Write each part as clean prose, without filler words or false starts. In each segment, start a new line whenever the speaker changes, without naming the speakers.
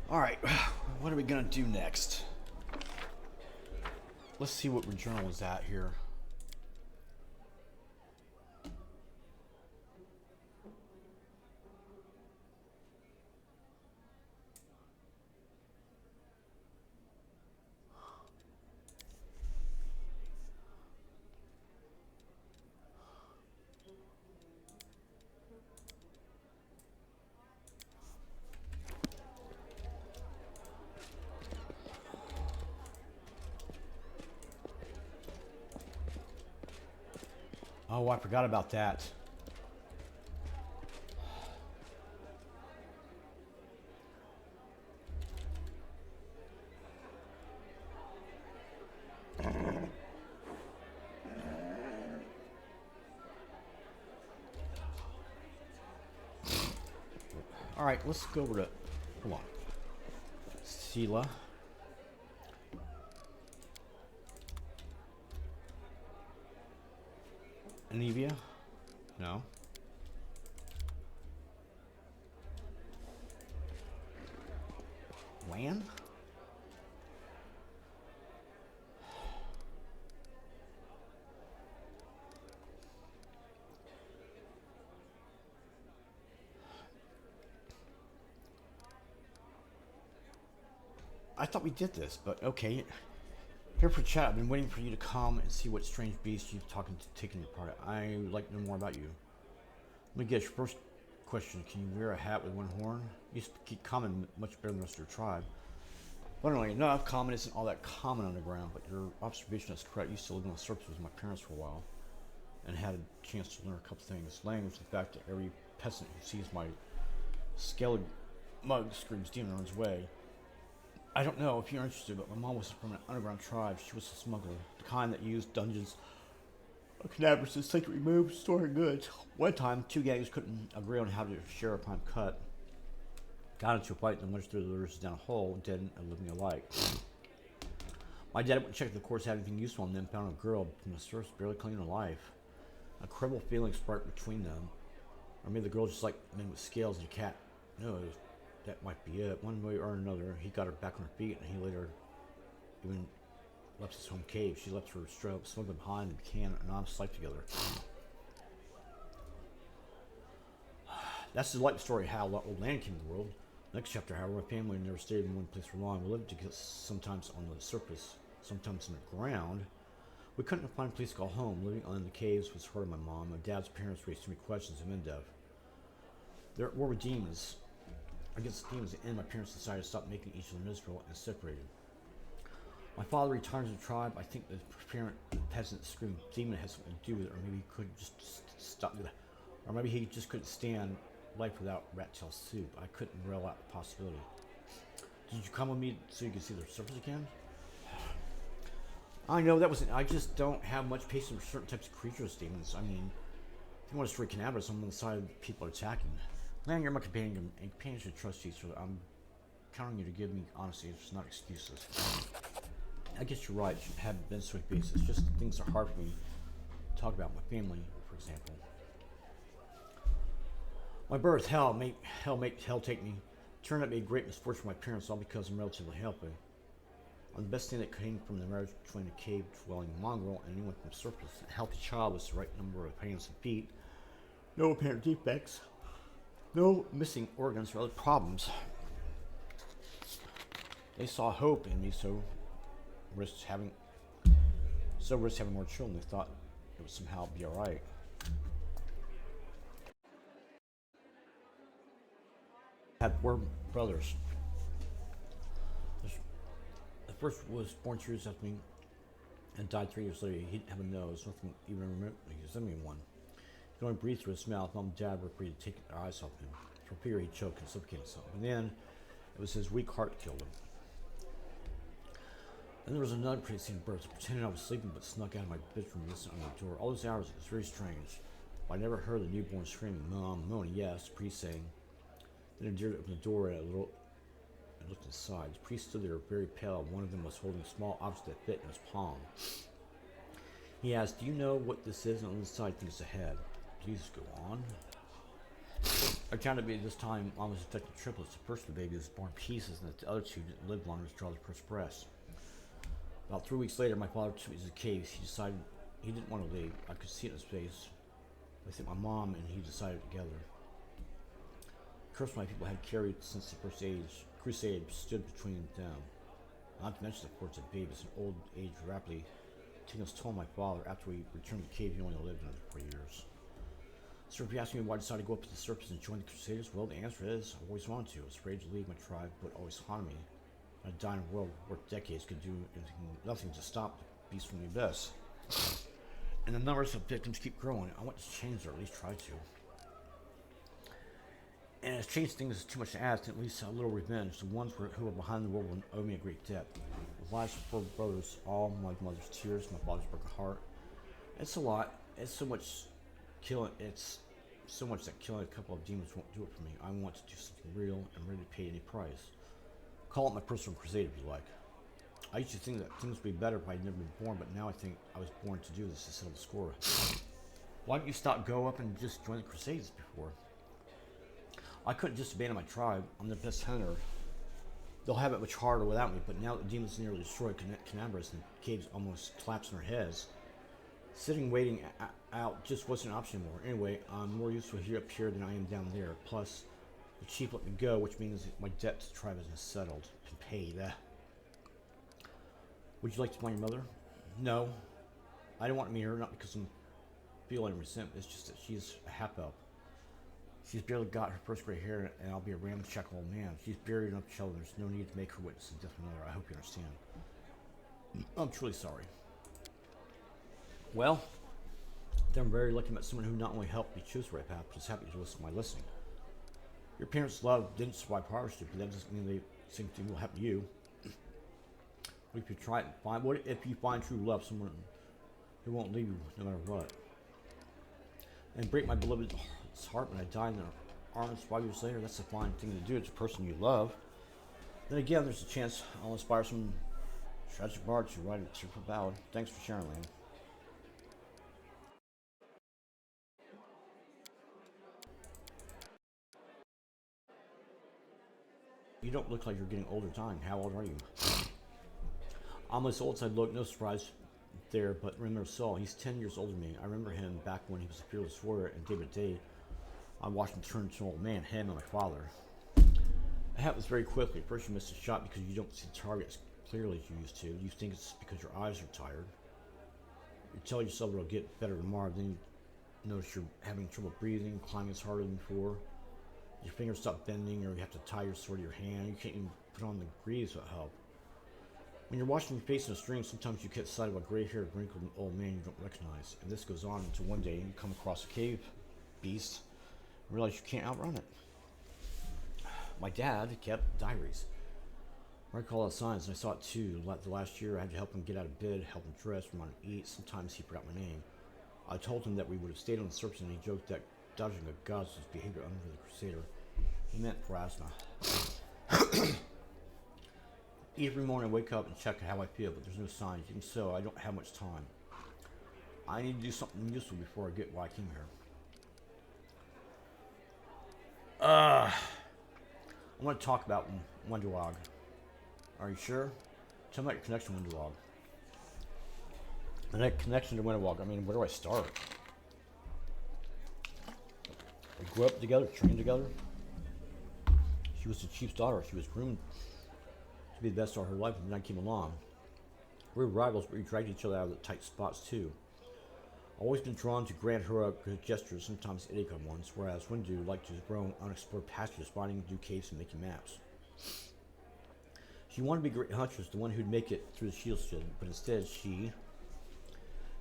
Alright, what are we gonna do next? Let's see what journal is at here. Oh, I forgot about that. Alright, let's go over to... Come on. Sela. Anivia? No. Lan? I thought we did this, but okay. Here for chat. I've been waiting for you to come and see what strange beast you've taken your part. I'd like to know more about you. Let me guess. Your first question: can you wear a hat with one horn? You speak common much better than the rest of your tribe. Funnily enough, common isn't all that common underground, but your observation is correct. You used to live on the surface with my parents for a while, and had a chance to learn a couple things. Language, the fact that every peasant who sees my scaly mug screams demon on his way. I don't know if you're interested, but my mom was from an underground tribe. She was a smuggler, the kind that used dungeons, cadavers, and sacred remove, storing goods. One time, two gangs couldn't agree on how to share a prime cut. Got into a fight and lunched through the rivers down a hole, dead and living alike. My dad went to check if the course had anything useful on them, found a girl from the surface barely clinging to life. A credible feeling sparked between them. Or maybe the girl just like men with scales and a cat. No, that might be it. One way or another, he got her back on her feet, and he later even left his home cave. She left her straight up, smuggling behind, and began an honest life together. That's the light story of how old land came to the world. Next chapter, however, my family never stayed in one place for long. We lived together, sometimes on the surface, sometimes on the ground. We couldn't find a place to call home. Living in the caves was hard on my mom. My dad's parents raised too many questions and Mendev. There were demons. Against the demons, at the end, my parents decided to stop making each other miserable and separated. My father returned to the tribe. I think the parent peasant screamed demon had something to do with it, or maybe he could just stop, or maybe he just couldn't stand life without rat tail soup. I couldn't rule out the possibility. Did you come with me so you could see the surface again? I know that wasn't. I just don't have much patience for certain types of creatures, demons. I mean, if you want to destroy cannabis, I'm on the side of the people attacking. Lan, you're my companion, and companions should trust each other. I'm counting on you to give me honesty. It's not excuses. I guess you're right. It should have been so basis. It's just things are hard for me to talk about. My family, for example. My birth, hell take me. Turned out to be a great misfortune for my parents, all because I'm relatively healthy. I'm the best thing that came from the marriage between a cave-dwelling mongrel and anyone from the surface. A healthy child with the right number of hands and feet. No apparent defects. No missing organs or other problems. They saw hope in me, so risked having more children. They thought it would somehow be alright. Had 4 brothers. The first was born 2 years after me and died 3 years later. He didn't have a nose, nothing even resembling one. He could only breathe through his mouth. Mom and Dad were free to take their eyes off him. For fear he choked and suffocated himself. And then it was his weak heart killed him. Then there was another pretty birth. I pretended I was sleeping but snuck out of my bedroom and listened on the door. All those hours, it was very strange. But I never heard the newborn screaming, Mom, moaning, yes, the priest saying. Then I dared to open the door and I looked inside. The priest stood there very pale. One of them was holding a small object that fit in his palm. He asked, do you know what this is? And on the side, things ahead. Please go on. I found out this time Mom was infected triplets. The first of the baby was born pieces, and the other two didn't live long as draw their first breath. About 3 weeks later, my father took me to the caves. He decided he didn't want to leave. I could see it in his face. I think my mom and he decided together. The curse my people had carried since the first crusade stood between them. Not to mention the force of babies and old age rapidly taking its toll on my father. After we returned to the cave, he only lived in it for years. So if you ask me why I decided to go up to the surface and join the Crusaders, well, the answer is I always wanted to. I was afraid to leave my tribe, but always haunted me. A dying world worth decades could do nothing to stop the beast from the abyss. And the numbers of victims keep growing. I want to change, or at least try to. And it's changed things too much to ask, at least a little revenge. The ones who were behind the world will owe me a great debt. The lives of 4 brothers, all my mother's tears, my father's broken heart. It's a lot. It's so much killing. It's so much that killing a couple of demons won't do it for me. I want to do something real and ready to pay any price. Call it my personal crusade if you like. I used to think that things would be better if I had never been born, but now I think I was born to do this to settle the score. Why don't you go up and just join the Crusades before? I couldn't just abandon my tribe. I'm the best hunter. They'll have it much harder without me, but now that the demons nearly destroyed Canabras and the caves almost collapsed on their heads, sitting waiting out just wasn't an option anymore. Anyway, I'm more useful here up here than I am down there. Plus, the chief let me go, which means that my debt to the tribe isn't settled and paid. Would you like to find your mother? No. I don't want to meet her, not because I'm feeling resentment. It's just that she's a half-elf. She's barely got her first gray hair, and I'll be a ramshackle old man. She's buried in a shelter. There's no need to make her witness the death of another. I hope you understand. I'm truly sorry. Well, then I'm very lucky I met someone who not only helped me choose the right path, but is happy to listen to my listening. Your parents' love didn't survive hardship, but that doesn't mean the same thing will happen to you. What if you find true love, someone who won't leave you no matter what? And break my beloved's heart when I die in their arms 5 years later, that's a fine thing to do. It's a person you love. Then again, there's a chance I'll inspire some tragic bard to write a cheerful ballad. Thanks for sharing, Lane. You don't look like you're getting older time. How old are you? I'm as old as I look, no surprise there, but remember Saul, he's 10 years older than me. I remember him back when he was a fearless warrior, and day by day, I watched him turn into an old man, him and my father. It happens very quickly. First you miss a shot because you don't see the target as clearly as you used to. You think it's because your eyes are tired. You tell yourself it'll get better tomorrow, then you notice you're having trouble breathing, climbing is harder than before. Your fingers stop bending, or you have to tie your sword to your hand. You can't even put on the greaves without help. When you're washing your face in a stream, sometimes you get sight of a gray-haired, wrinkled old man you don't recognize. And this goes on until one day you come across a cave beast and realize you can't outrun it. My dad kept diaries. I recall all the signs, and I saw it too. The last year I had to help him get out of bed, help him dress, remind him to eat. Sometimes he forgot my name. I told him that we would have stayed on the surface, and he joked that dodging the gods was behavior under the Crusader. He meant for asthma. Every morning I wake up and check how I feel, but there's no signs. Even so, I don't have much time. I need to do something useful before I get why I came here. I want to talk about Wonderlog. Are you sure? Tell me about your connection to Wonderlog. And that connection to Wonderlog, I mean, where do I start? We grew up together, trained together. She was the chief's daughter. She was groomed to be the best of her life, and then I came along. We were rivals, but we dragged each other out of the tight spots too. I've always been drawn to grand heroic gestures, sometimes idiotic ones, whereas Windu liked to roam unexplored pastures, finding new caves and making maps. She wanted to be a great huntress, the one who'd make it through the shield shed, but instead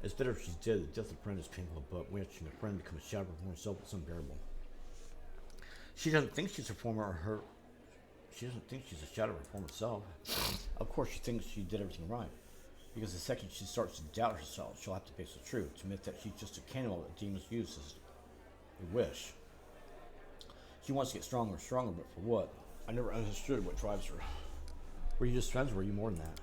it's better if she's dead. The death of a friend is painful, but watching a friend become a shadow for herself is unbearable. She doesn't think she's a former, she doesn't think she's a shadow of her former self. Of course, she thinks she did everything right. Because the second she starts to doubt herself, she'll have to face the truth, to admit that she's just a cannibal that demons use as a wish. She wants to get stronger and stronger, but for what? I never understood what drives her. Were you just friends, or were you more than that?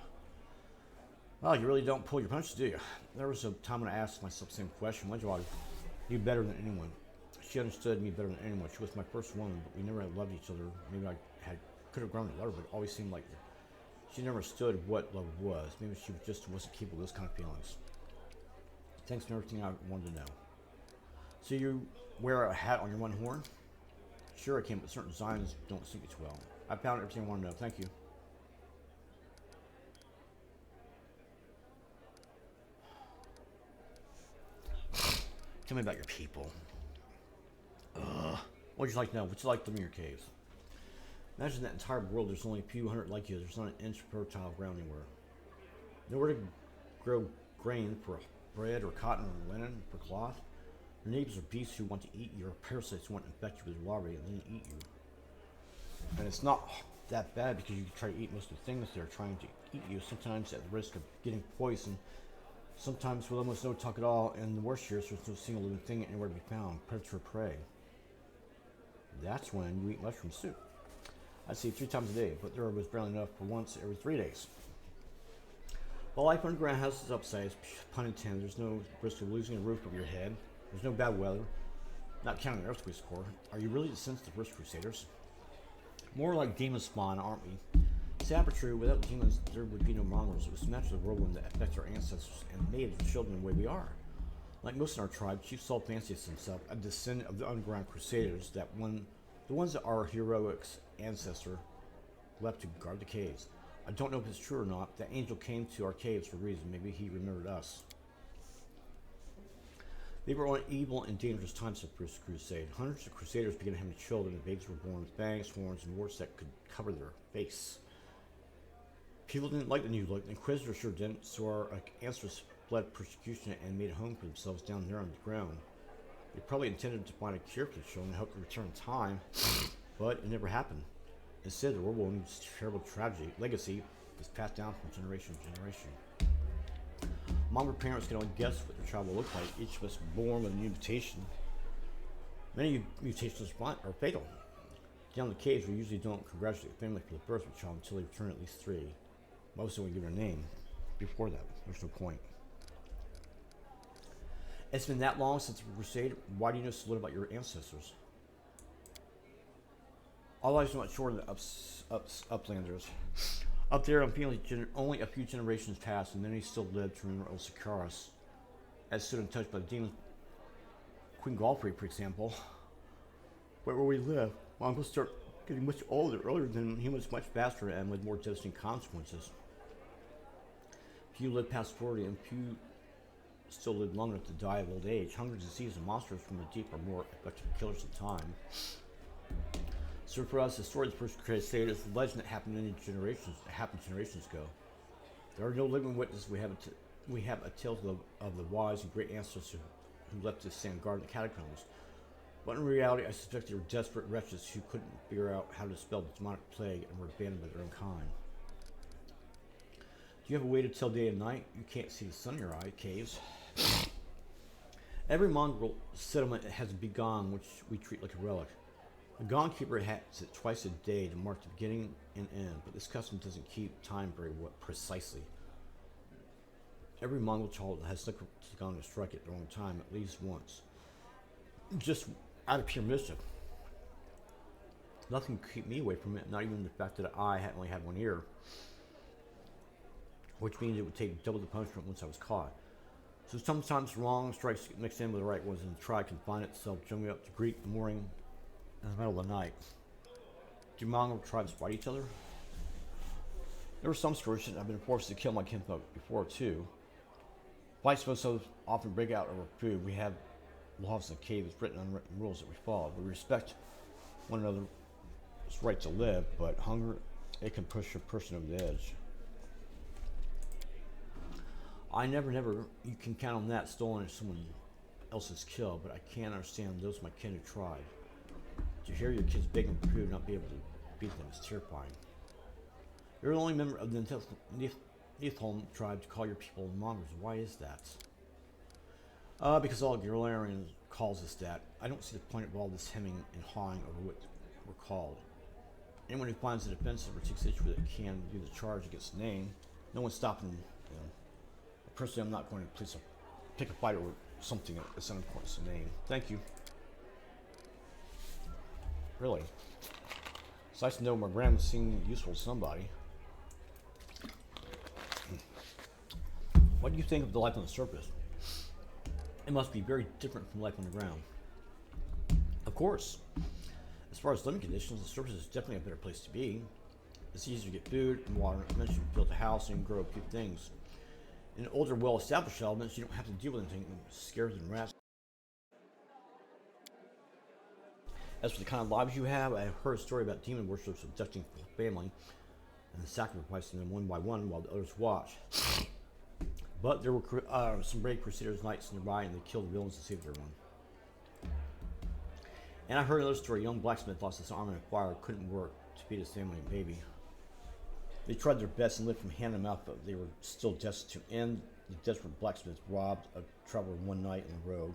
Well, you really don't pull your punches, do you? There was a time when I asked myself the same question. Why do I knew better than anyone? she understood me better than anyone. She was my first woman, but we never had loved each other. Maybe could have grown to love her, but it always seemed like she never understood what love was. Maybe she just wasn't capable of those kind of feelings. Thanks for everything I wanted to know. So you wear a hat on your one horn? Sure I can, but certain designs don't suit me too well. I found everything I want to know. Thank you. Tell me about your people. What would you like to know? What's it like living in your caves? Imagine that entire world, there's only a few hundred like you. There's not an inch of fertile ground anywhere. Nowhere to grow grain for bread or cotton or linen for cloth. Your neighbors are beasts who want to eat you, or parasites who want to infect you with larvae and then eat you. And it's not that bad because you try to eat most of the things that are trying to eat you, sometimes at the risk of getting poisoned, sometimes with almost no talk at all, and in the worst years there's no single living thing anywhere to be found, predator or prey. That's when you eat mushroom soup. I'd say 3 times a day, but there was barely enough for once every 3 days. While life underground has its upsides, pun intended, there's no risk of losing a roof over your head. There's no bad weather, not counting the earthquakes core. Are you really the sensitive first crusaders? More like demon spawn, aren't we? Sad but true, without demons there would be no mongrels. It was naturally the whirlwind that affected our ancestors and made the children the way we are. Like most in our tribe, Chief Saul fancied himself a descendant of the underground crusaders the ones that our heroic ancestor left to guard the caves. I don't know if it's true or not. That angel came to our caves for a reason. Maybe he remembered us. They were on evil and dangerous times of the First Crusade. Hundreds of crusaders began having children, and babies were born with fangs, horns, and warts that could cover their face. People didn't like the new look. The Inquisitors sure didn't, so our ancestors fled persecution and made a home for themselves down there on the ground. They probably intended to find a cure for the children and hope to return in time, but it never happened. Instead, the whirlwind's terrible tragedy legacy is passed down from generation to generation. Mongrel parents can only guess what their child will look like. Each of us born with a new mutation. Many mutations are fatal. Down in the caves, we usually don't congratulate the family for the birth of a child until they return at least 3. Most of them give it a name. Before that, there's no point. It's been that long since the Crusade. Why do you know so little about your ancestors? All lives are much shorter than uplanders. Up there, I'm feeling only a few generations passed, and then he still lived to remember old Sikaris, as stood untouched by the demon Queen Galfrey, for example. Where we live, mongrels start getting much older, earlier than humans, much faster, and with more devastating consequences. Few live past 40, and few still live long enough to die of old age. Hunger, disease, and monsters from the deep are more effective killers of time. So for us, the story of the First Crusade is a legend that happened generations ago. There are no living witnesses. We have a tale of the wise and great ancestors who left to stand guard in the catacombs. But in reality, I suspect they were desperate wretches who couldn't figure out how to dispel the demonic plague and were abandoned by their own kind. Do you have a way to tell day and night? You can't see the sun in your eye, caves. Every mongrel settlement has a begone, which we treat like a relic. The gong keeper has it twice a day to mark the beginning and end, but this custom doesn't keep time very precisely. Every Mongol child has the gong to strike at their own time at least once, just out of pure mischief. Nothing could keep me away from it, not even the fact that I only had one ear, which means it would take double the punishment once I was caught. So sometimes wrong strikes get mixed in with the right ones, and the tribe can find itself jumping up to greet the morning in the middle of the night. Do Mongol tribes fight each other? There were some stories that I've been forced to kill my kinfolk before too. Fights most often break out over food. We have laws in the cave with written unwritten rules that we follow. We respect one another's right to live, but hunger, it can push a person over the edge. I never, you can count on that stolen if someone else's kill, but I can't understand those of my kin who tried. To hear your kids begging for food and not be able to beat them is terrifying. You're the only member of the Nithholm tribe to call your people mongrels. Why is that? Because all Gilarian calls us that. I don't see the point of all this hemming and hawing over what we're called. Anyone who finds it offensive or takes issue with it can do the charge against the name. No one's stopping them. Personally, I'm not going to pick a fight over something that's unimportant to the name. Thank you. really. It's nice to know my grandma's seemed useful to somebody. What do you think of the life on the surface? It must be very different from life on the ground. Of course. As far as living conditions, the surface is definitely a better place to be. It's easier to get food and water. Eventually, you build a house and grow a few things. In older, well-established settlements, you don't have to deal with anything scarier than rats. As for the kind of lives you have, I have heard a story about demon worshippers abducting family and sacrificing them one by one while the others watch. But there were some brave crusaders knights nearby, and they killed the villains to save everyone. And I heard another story. A young blacksmith lost his arm in a fire, couldn't work to feed his family and baby. They tried their best and lived from hand to mouth, but they were still destitute. And the desperate blacksmith robbed a traveler one night on the road.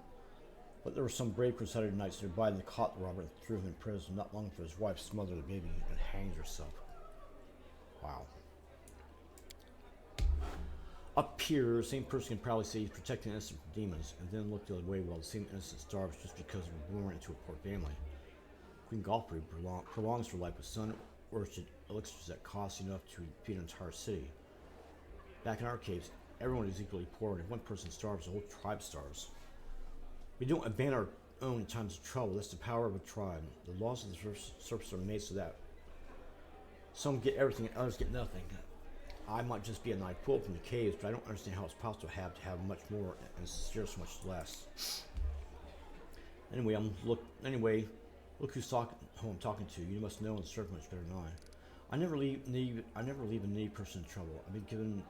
But there were some brave crusader knights nearby, and they caught the robber and threw him in prison. Not long after his wife smothered the baby and hanged herself. Wow. Up here, the same person can probably say he's protecting innocent from demons, and then look the other way while the same innocent starves just because they were born into a poor family. Queen Galfrey prolongs her life with sun-worsted elixirs that cost enough to feed an entire city. Back in our caves, everyone is equally poor, and if one person starves, the whole tribe starves. We don't abandon our own in times of trouble. That's the power of a tribe. The laws of the surface are made so that some get everything and others get nothing. I might just be a night pulled from the caves, but I don't understand how it's possible to have much more and share so much less. Anyway, look who's who I'm talking to. You must know and serve much better than I. I never leave a needy person in trouble. I've been given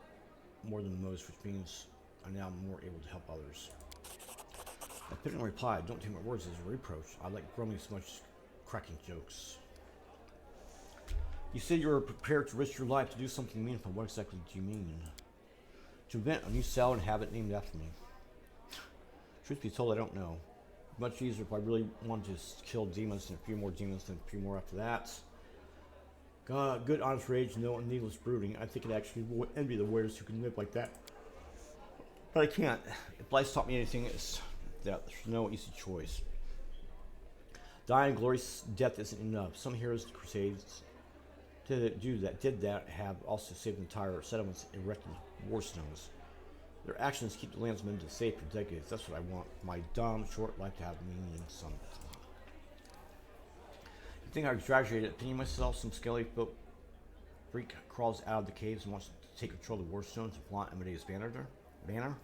more than most, which means I'm now more able to help others. I didn't reply. Don't take my words as a reproach. I like grumbling so much, cracking jokes. You said you were prepared to risk your life to do something meaningful. What exactly do you mean? To invent a new salad and have it named after me. Truth be told, I don't know. Much easier if I really wanted to kill demons and a few more demons and a few more after that. God, good honest rage, no needless brooding. I think it actually would envy the warriors who can live like that. But I can't. If life's taught me anything, it's that there's no easy choice. Dying glorious death isn't enough. Some heroes of the Crusades did that have also saved entire settlements erecting war stones. Their actions keep the landsmen safe for decades. That's what I want. My dumb, short life to have meaning in some. You think I exaggerated opinion myself? Some scaly folk freak crawls out of the caves and wants to take control of the war stones and flaunt Amadeus' banner.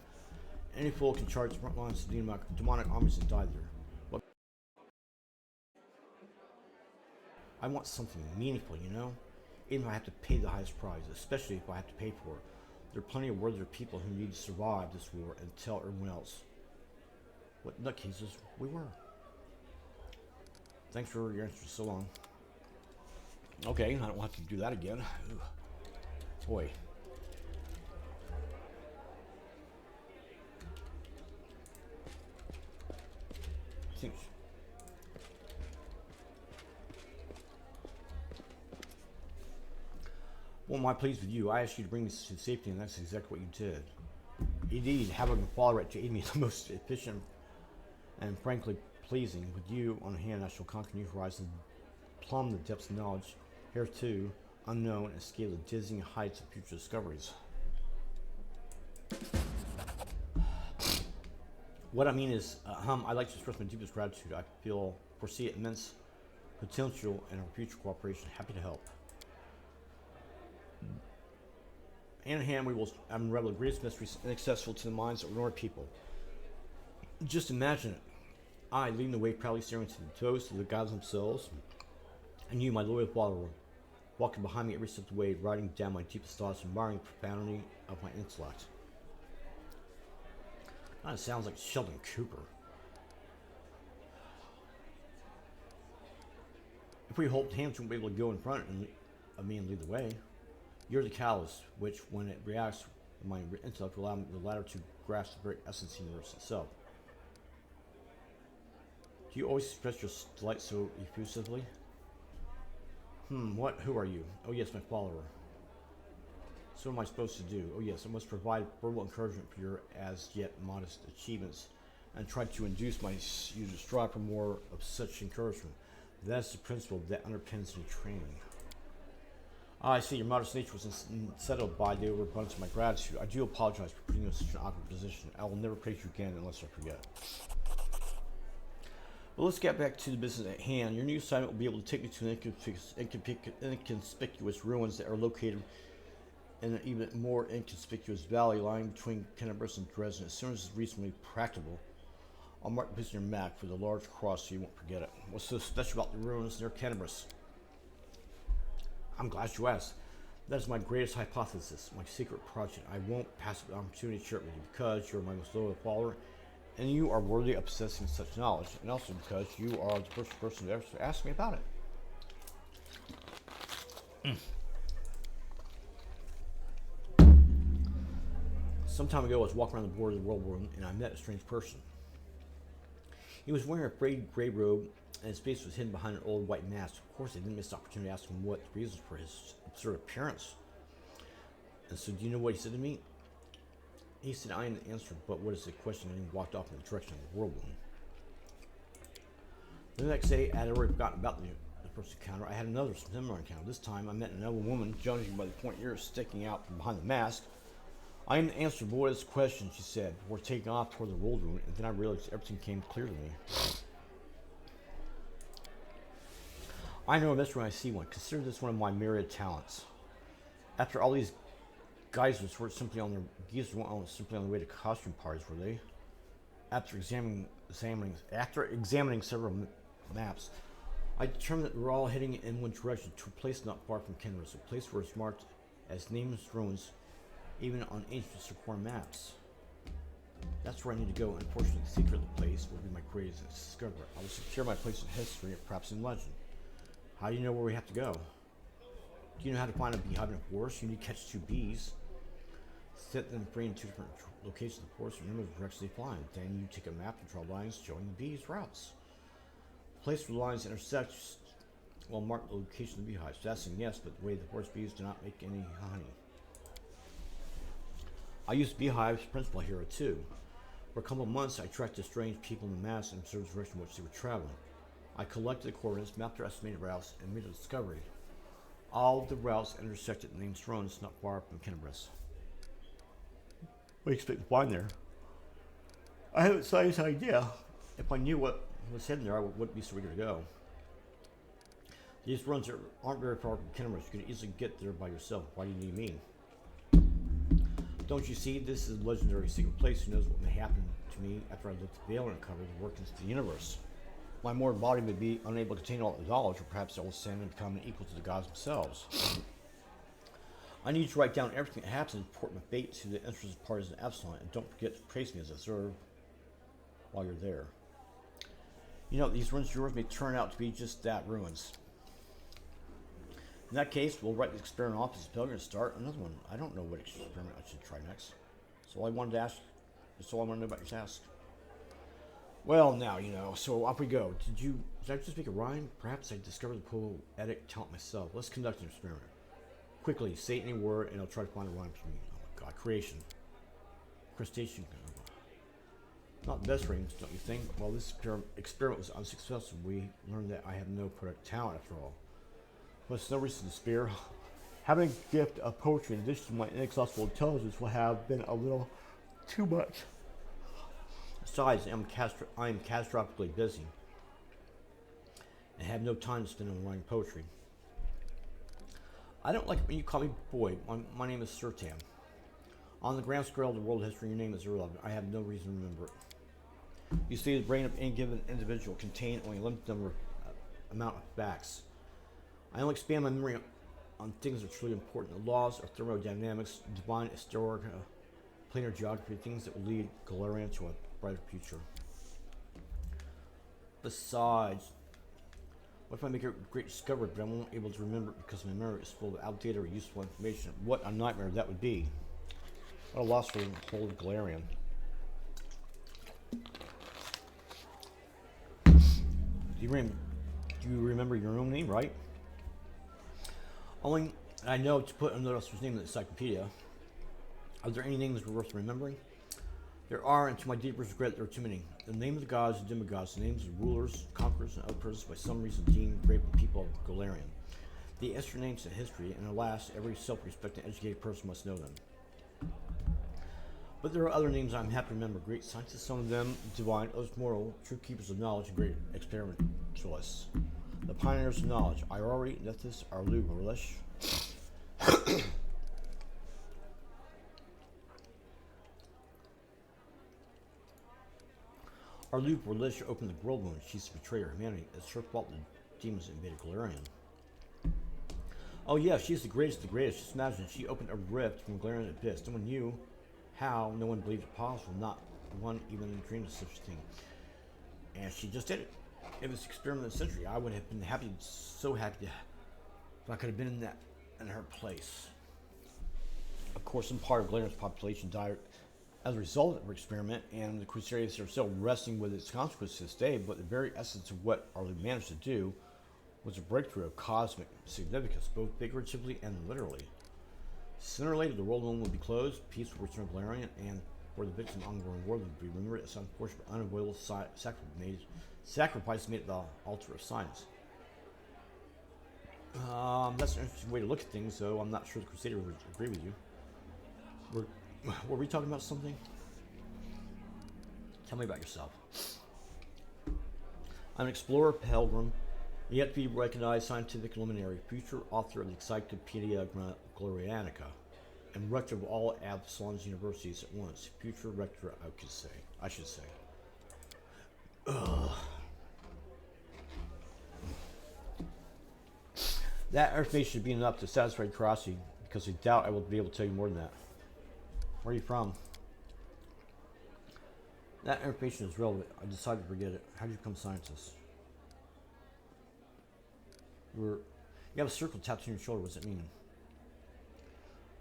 Any fool can charge the front lines of demonic armies and die there. I want something meaningful, you know? Even if I have to pay the highest price, especially if I have to pay for it. There are plenty of worthier people who need to survive this war and tell everyone else what nutcases we were. Thanks for your answer so long. Okay, I don't have to do that again. Ooh. Boy. I think. Well, am I pleased with you? I asked you to bring me to safety, and that's exactly what you did. Indeed, having a father to aid me is the most efficient and frankly pleasing. With you on hand, I shall conquer new horizons, plumb the depths of knowledge, hitherto unknown, and scale the dizzying heights of future discoveries. What I mean is, I'd like to express my deepest gratitude. I foresee immense potential in our future cooperation. Happy to help. Hand in hand, we will unravel the greatest mysteries inaccessible to the minds of ordinary people. Just imagine it. I, leading the way, proudly staring into the toes of the gods themselves, and you, my loyal follower, walking behind me every step of the way, writing down my deepest thoughts, admiring the profundity of my intellect. That sounds like Sheldon Cooper. If we hold hands, we'll be able to go in front of me and lead the way. You're the catalyst, which, when it reacts with my intellect, will allow the latter to grasp the very essence of the universe itself. Do you always express your delight so effusively? Who are you? Oh yes, my follower. So what am I supposed to do? Oh yes, I must provide verbal encouragement for your as yet modest achievements, and try to induce you to strive for more of such encouragement. That's the principle that underpins your training. I see your modest nature was unsettled by the overabundance of my gratitude. I do apologize for putting you in such an awkward position. I will never praise you again unless I forget. But let's get back to the business at hand. Your new assignment will be able to take you to the inconspicuous ruins that are located in an even more inconspicuous valley lying between Kennebrus and Dresden. As soon as it's reasonably practicable, I'll mark the place on your map with a large cross so you won't forget it. What's so special about the ruins near Kennebrus? I'm glad you asked. That is my greatest hypothesis, my secret project. I won't pass up the opportunity to share it with you because you're my most loyal follower and you are worthy of possessing such knowledge, and also because you are the first person to ever ask me about it. Some time ago, I was walking around the border of the world room and I met a strange person. He was wearing a frayed gray robe and his face was hidden behind an old white mask. Of course, I didn't miss the opportunity to ask him what the reasons for his absurd appearance. And so, do you know what he said to me? He said, I am the answer, but what is the question? And he walked off in the direction of the world room. The next day, I had already forgotten about the first encounter. I had another similar encounter. This time, I met another woman, judging by the pointed ears sticking out from behind the mask. I am the answer, but what is the question? She said, before taking off toward the world room, and then I realized everything came clear to me. I know a mystery when I see one. Consider this one of my myriad talents. After all these geysers weren't simply on their simply on the way to costume parties, were they? After examining several maps, I determined that we were all heading in one direction to a place not far from Kenris, a place where it's marked as nameless ruins, even on ancient Circor maps. That's where I need to go. Unfortunately, the secret of the place will be my greatest discovery. I will secure my place in history and perhaps in legend. How do you know where we have to go? Do you know how to find a beehive in a forest? You need to catch 2 bees. Set them free in 2 different locations in the forest and remember the direction they fly. Then you take a map and draw lines showing the bees' routes. The place where the lines intersect will mark the location of the beehives. That's a yes, but the way the forest bees do not make any honey. I used beehives principle here too. For a couple of months, I tracked the strange people in the mass and observed the direction in which they were traveling. I collected the coordinates, mapped their estimated routes, and made a discovery. All the routes intersected in named ruins not far from Kennebrus. What do you expect to find there? I haven't the slightest idea. If I knew what was hidden there, I wouldn't be so eager to go. These ruins aren't very far from Kennebrus. You can easily get there by yourself. Why do you need me? Don't you see? This is a legendary secret place. Who knows what may happen to me after I lift the veil and uncover the workings of the universe? My mortal body may be unable to contain all the knowledge, or perhaps it will ascend and become equal to the gods themselves. I need to write down everything that happens and report my fate to the interested parties in Epsilon, and don't forget to praise me as I serve while you're there. You know, these ruins of yours may turn out to be just that, ruins. In that case, we'll write the experiment off as a failure and start another one. I don't know what experiment I should try next. That's all I wanted to ask. That's all I want to know about your task. Well, now, you know, so off we go. Did I just make a rhyme? Perhaps I discovered the poetic talent myself. Let's conduct an experiment. Quickly, say any word, and I'll try to find a rhyme for me. Oh my god, creation. Crustacean. Not the best rhymes, don't you think? Well, this experiment was unsuccessful. We learned that I have no poetic talent after all. But it's no reason to despair. Having a gift of poetry in addition to my inexhaustible intelligence will have been a little too much. Besides, I am catastrophically busy and have no time to spend on writing poetry. I don't like it when you call me boy. My name is Sertan. On the grand scale of the world history, your name is irrelevant. I have no reason to remember it. You see, the brain of any given individual contains only a limited amount of facts. I only expand my memory on things that are truly important. The laws of thermodynamics, divine historic, planar geography, things that will lead Galarian to a brighter future. Besides, what if I make a great discovery, but I'm not able to remember it because my memory is full of outdated or useful information? What a nightmare that would be. What a loss for the whole Galarian. Do you remember your own name, right? Only I know to put another name in the encyclopedia. Are there any names worth remembering? There are, and to my deepest regret, there are too many. The name of the gods and demigods, the names of rulers, conquerors, and other persons by some reason deemed great people of Galarian. The extra names to history, and alas, every self-respecting educated person must know them. But there are other names I'm happy to remember. Great scientists, some of them divine, others moral, true keepers of knowledge, and great experimentalists. The pioneers of knowledge, Iori, Nethys, Arlu, Gorlish. Arlu Gorlish opened the world wound. She's the betrayer of humanity as her fault the demons invaded Galarian. Oh yeah, she's the greatest of the greatest. Just imagine, she opened a rift from Galarian abyss. No one knew how, no one believed it possible, not one even dreamed of such a thing. And she just did it. It was the experiment of the century. I would have been happy, so happy if I could have been in her place. Of course, some part of Galarian's population died as a result of her experiment, and the Crusaders are still wrestling with its consequences to this day, but the very essence of what Arlu managed to do was a breakthrough of cosmic significance, both figuratively and literally. Sooner or later, the world would be closed, peace would return to Galarian, and for the victims of the ongoing war would be remembered as unfortunate, unavoidable sacrifice made at the altar of science. That's an interesting way to look at things, though I'm not sure the Crusader would agree with you. Were we talking about something? Tell me about yourself. I'm an explorer, pilgrim, yet to be recognized scientific luminary, future author of the Encyclopedia Glorianica, and rector of all Absalon's universities at once. Future rector, I should say. Ugh. That information should be enough to satisfy curiosity, because I doubt I will be able to tell you more than that. Where are you from? That information is relevant. I decided to forget it. How did you become a scientist? You have a circle tattooed on your shoulder. What does it mean?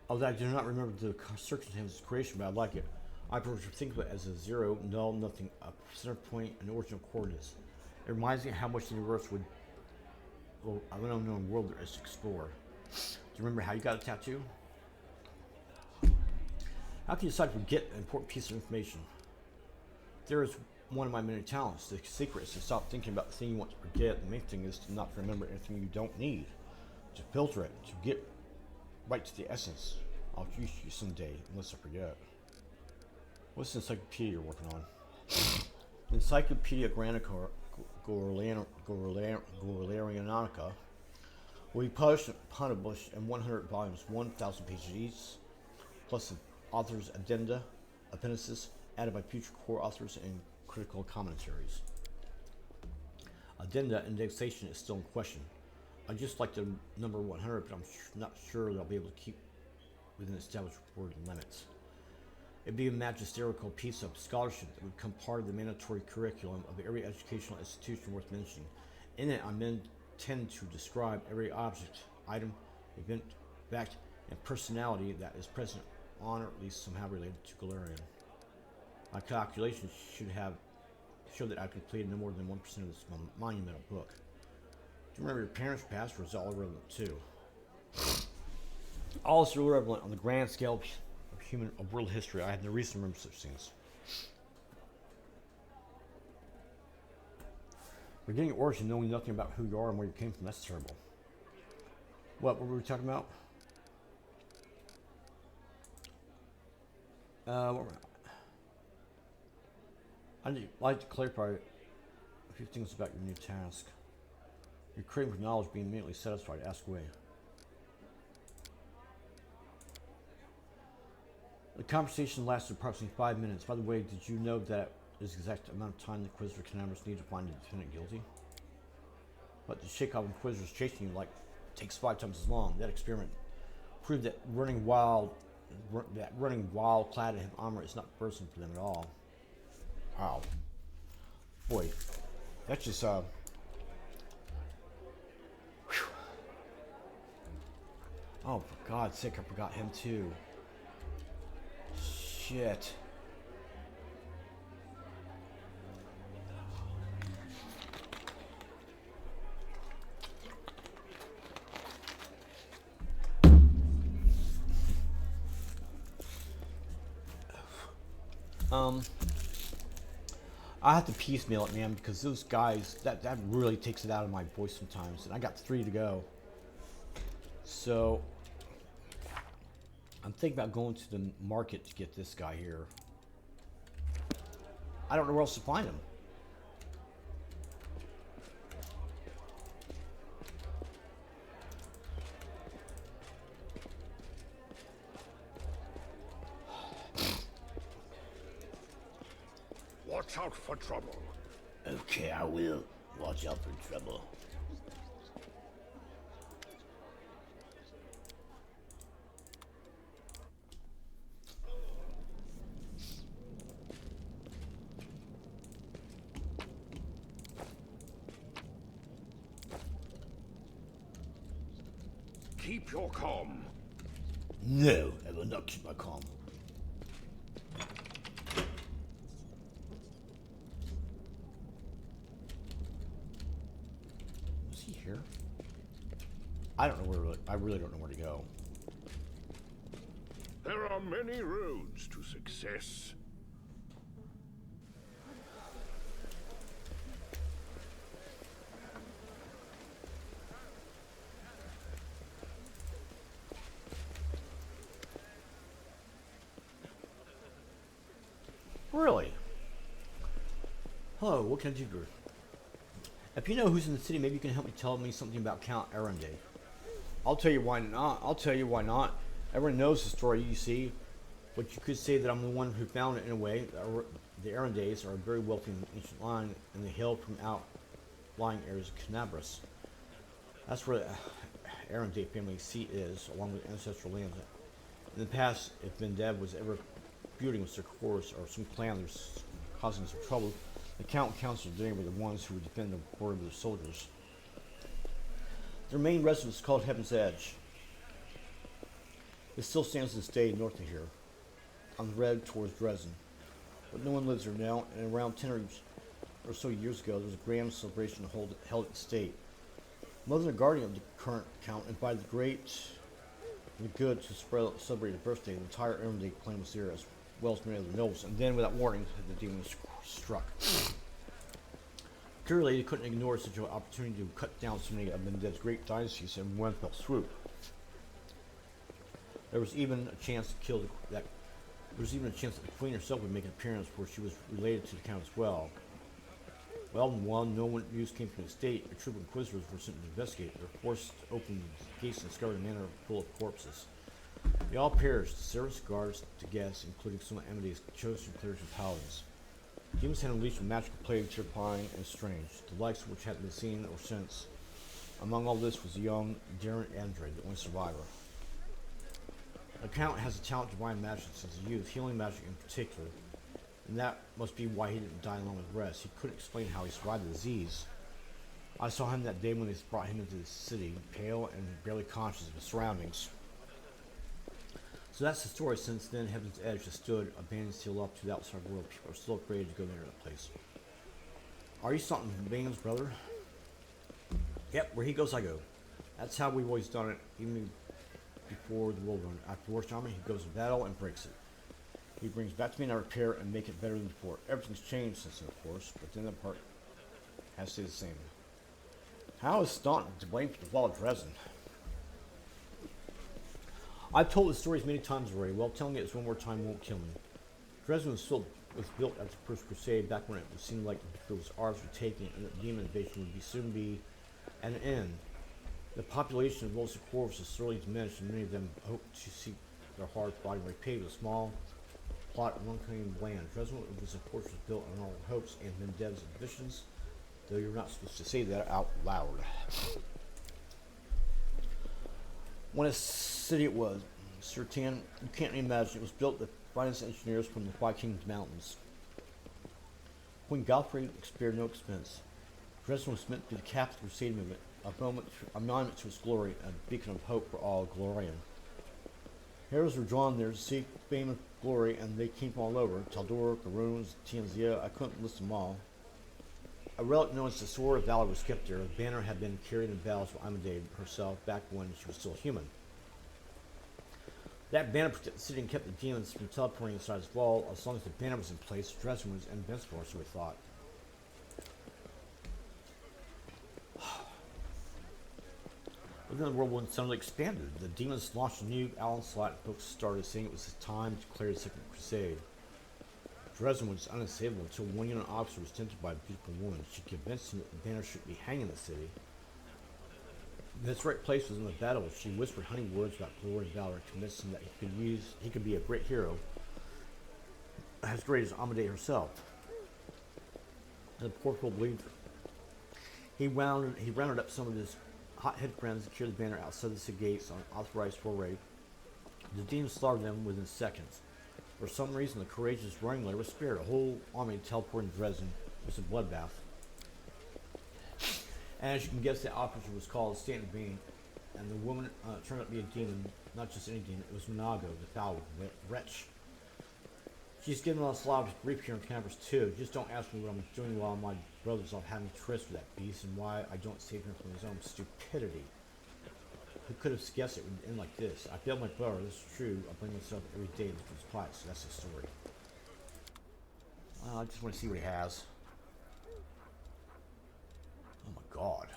Oh, I do not remember the circumstances of creation, but I like it. I prefer to think of it as a zero, null, nothing, a center point, and original coordinates. It reminds me of how much the universe would, an unknown world there is to explore. Do you remember how you got a tattoo? How can you decide to forget an important piece of information? There is one of my many talents. The secret is to stop thinking about the thing you want to forget. The main thing is to not remember anything you don't need. To filter it, to get right to the essence. I'll use you someday, unless I forget. What's the encyclopedia you're working on? The Encyclopedia Galarianica will be published in 100 volumes, 1,000 pages each, plus the author's addenda, appendices, added by future core authors and critical commentaries. Addenda indexation is still in question. I just like the number 100, but I'm not sure they'll be able to keep within established word limits. It'd be a magisterial piece of scholarship that would become part of the mandatory curriculum of every educational institution worth mentioning. In it, I intend to describe every object, item, event, fact, and personality that is present on or at least somehow related to Galarian. My calculations show that I've completed no more than 1% of this monumental book. Do you remember your parents' past, or is it all irrelevant too? All is irrelevant on the grand scale of world history. I have no reason to remember such things. Forgetting your origin, knowing nothing about who you are and where you came from, that's terrible. What were we talking about? I'd like to clarify a few things about your new task. Your craving for knowledge being immediately satisfied. Ask away. The conversation lasted approximately 5 minutes. By the way, did you know that is the exact amount of time the Inquisitor can almost need to find the defendant guilty? But the Shakov Inquisitors chasing you takes 5 times as long. That experiment proved that running wild clad in armor is not burdensome for them at all. Wow. Boy, that's just whew. Oh, for God's sake, I forgot him too. Shit. Um, I have to piecemeal it, man, because those guys, that really takes it out of my voice sometimes, and I got 3 to go. So I'm thinking about going to the market to get this guy here. I don't know where else to find him.
Watch out for trouble.
Okay, I will. Watch out for trouble.
Keep your calm.
No, I will not keep my calm.
Is he here? I don't know where. I really don't know where to go.
There are many roads to success.
Really? Hello, what can I do for you? If you know who's in the city, maybe you can help me tell me something about Count Arundel. I'll tell you why not. I'll tell you why not. Everyone knows the story, you see. But you could say that I'm the one who found it in a way. The Arundels are a very wealthy and ancient line, and they hail from outlying areas of Canabras. That's where the Arundel family seat is, along with ancestral lands. In the past, if Vendev was ever feuding with their course or some clan that was causing some trouble, the Count and Council today were the ones who would defend the border with their soldiers. Their main residence is called Heaven's Edge. It still stands to this day north of here, on the road towards Dresden. But no one lives there now, and around 10 or so years ago, there was a grand celebration held at the state. Mother and guardian of the current Count invited the great and the good to celebrate his birthday. The entire Arundel clan was there, as well as many other nobles, and then, without warning, the demon struck. Clearly, they couldn't ignore such an opportunity to cut down so many of Mendev's great dynasties in one fell swoop. There was even a chance to kill that. There was even a chance that the queen herself would make an appearance, where she was related to the count as well. Well, while no one news came from the state, a troop of inquisitors were sent to investigate. They were forced to open the gates and discovered a manor full of corpses. They all perished, the service guards to guests, including some of Amity's chosen clerics and paladins. Demons had unleashed a magical plague terrifying and strange, the likes of which hadn't been seen or since. Among all this was the young Darren Andrade, the only survivor. The Count has a talent to divine magic since his youth, healing magic in particular, and that must be why he didn't die along with the rest. He couldn't explain how he survived the disease. I saw him that day when they brought him into the city, pale and barely conscious of his surroundings. So that's the story. Since then, Heaven's Edge has stood abandoned, sealed up to the outside world. People are still afraid to go near that place. Are you something from Bane's brother? Yep, where he goes, I go. That's how we've always done it, even before the world run. After War's army, he goes to battle and breaks it. He brings back to me and I repair and make it better than before. Everything's changed since then, of course, but then that part has to stay the same. How is Staunton to blame for the fall of Dresden? I've told the stories many times already. Well, telling it one more time won't kill me. Dresden was built after the First Crusade, back when it seemed like it was ours for taking, and that demon invasion would soon be at an end. The population of most of the corps was sorely diminished, and many of them hoped to see their hard-fought repaid with a small plot of unclaimed land. Dresden was a fortress built on all hopes and Mendev's ambitions, though you're not supposed to say that out loud. What a city it was. Certain, you can't imagine. It was built with the finest engineers from the Five Kingdoms Mountains. Queen Godfrey spared no expense. Dresden was meant to be the capital crusade movement, a monument to its glory, and a beacon of hope for all Glorian. Heroes were drawn there to seek fame and glory, and they came from all over. Taldor, Garuns, Tianzia, I couldn't list them all. A relic known as the Sword of Valor was kept there. The banner had been carried in battles by Amadea herself back when she was still human. That banner protected the city and kept the demons from teleporting inside its wall. As long as the banner was in place, Dresden was invincible, so we thought. Within the world, one suddenly expanded. The demons launched a new onslaught, and folks started saying it was time to declare the Second Crusade. Dresden was unassailable until one young officer was tempted by a beautiful woman. She convinced him that the banner should be hanging in the city. Its right place was in the battle. She whispered honeyed words about glory and valor, convinced him that he could be a great hero, as great as Amadea herself. And the poor fool believed her. He rounded up some of his hot-headed friends and carried the banner outside the city gates on an authorized foray. The demons slaughtered them within seconds. For some reason, the courageous wrangler was spared. A whole army teleported to Dresden. It was a bloodbath. And as you can guess, the officer was called Stanton Bean, and the woman turned out to be a demon, not just any demon. It was Monago, the foul wretch. She's given us a lot of grief here on campus too. Just don't ask me what I'm doing while my brother's off having tryst with that beast, and why I don't save him from his own stupidity. Who could have guessed it would end like this? I failed my brother, this is true. I blame myself every day to his plight, so that's the story. I just want to see what he has. Oh my god.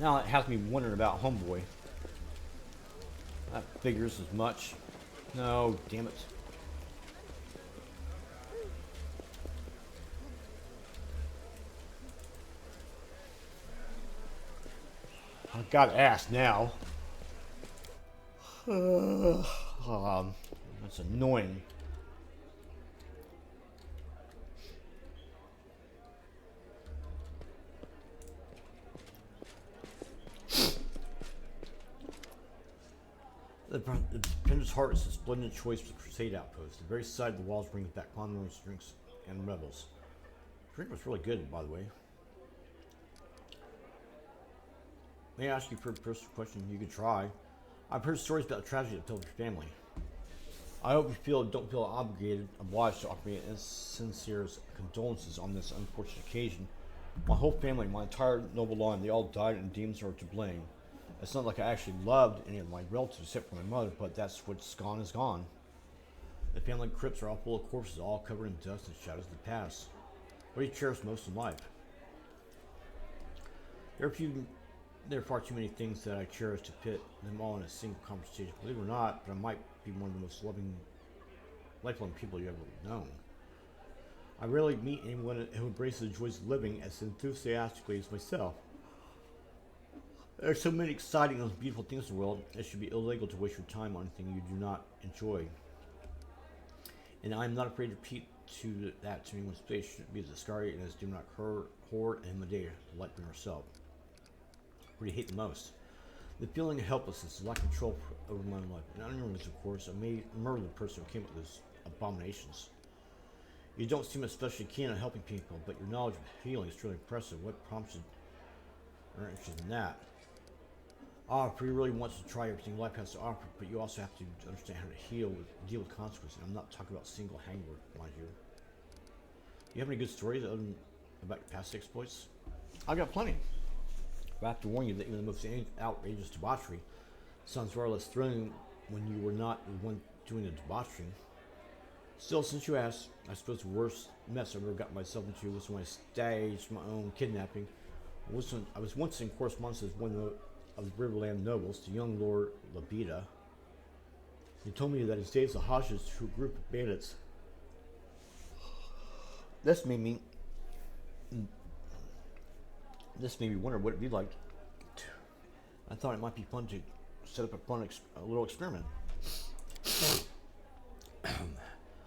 Now it has me wondering about Homeboy. That figures as much. No, damn it. I've got to ask now. That's annoying. The Defender's Heart is a splendid choice for the Crusade outpost. The very side of the walls brings back convents, drinks, and rebels. The drink was really good, by the way. May I ask you for a personal question? You could try. I've heard stories about the tragedy that filled your family. I hope you don't feel obliged to offer me sincere condolences on this unfortunate occasion. My whole family, my entire noble line, they all died and demons are to blame. It's not like I actually loved any of my relatives except for my mother, but that's what's gone is gone. The family crypts are all full of corpses, all covered in dust and shadows of the past. What do you cherish most in life? There are far too many things that I cherish to fit them all in a single conversation. Believe it or not, but I might be one of the most lifelong people you've ever known. I rarely meet anyone who embraces the joys of living as enthusiastically as myself. There are so many exciting and beautiful things in the world, it should be illegal to waste your time on anything you do not enjoy. And I am not afraid to repeat that to anyone's face should be as Ascari and as do not Horde and Medea, like herself. What do you hate the most? The feeling of helplessness, lack of control over my life, and ignorance, of course, I may murder the person who came up with these abominations. You don't seem especially keen on helping people, but your knowledge of healing is truly impressive. What prompted your interest in that? If he really wants to try everything life has to offer, but you also have to understand how to deal with consequences. I'm not talking about single hangover, mind you. Do you have any good stories about your past exploits? I got plenty. But I have to warn you that even the most outrageous debauchery sounds far less thrilling when you were not the one doing the debauchery. Still, since you asked, I suppose the worst mess I ever got myself into was when I staged my own kidnapping. I was once in correspondence with one of the Riverland nobles, the young Lord Labida. He told me that his days as hostage to a group of bandits. This made me wonder what it'd be like. I thought it might be fun to set up a little experiment.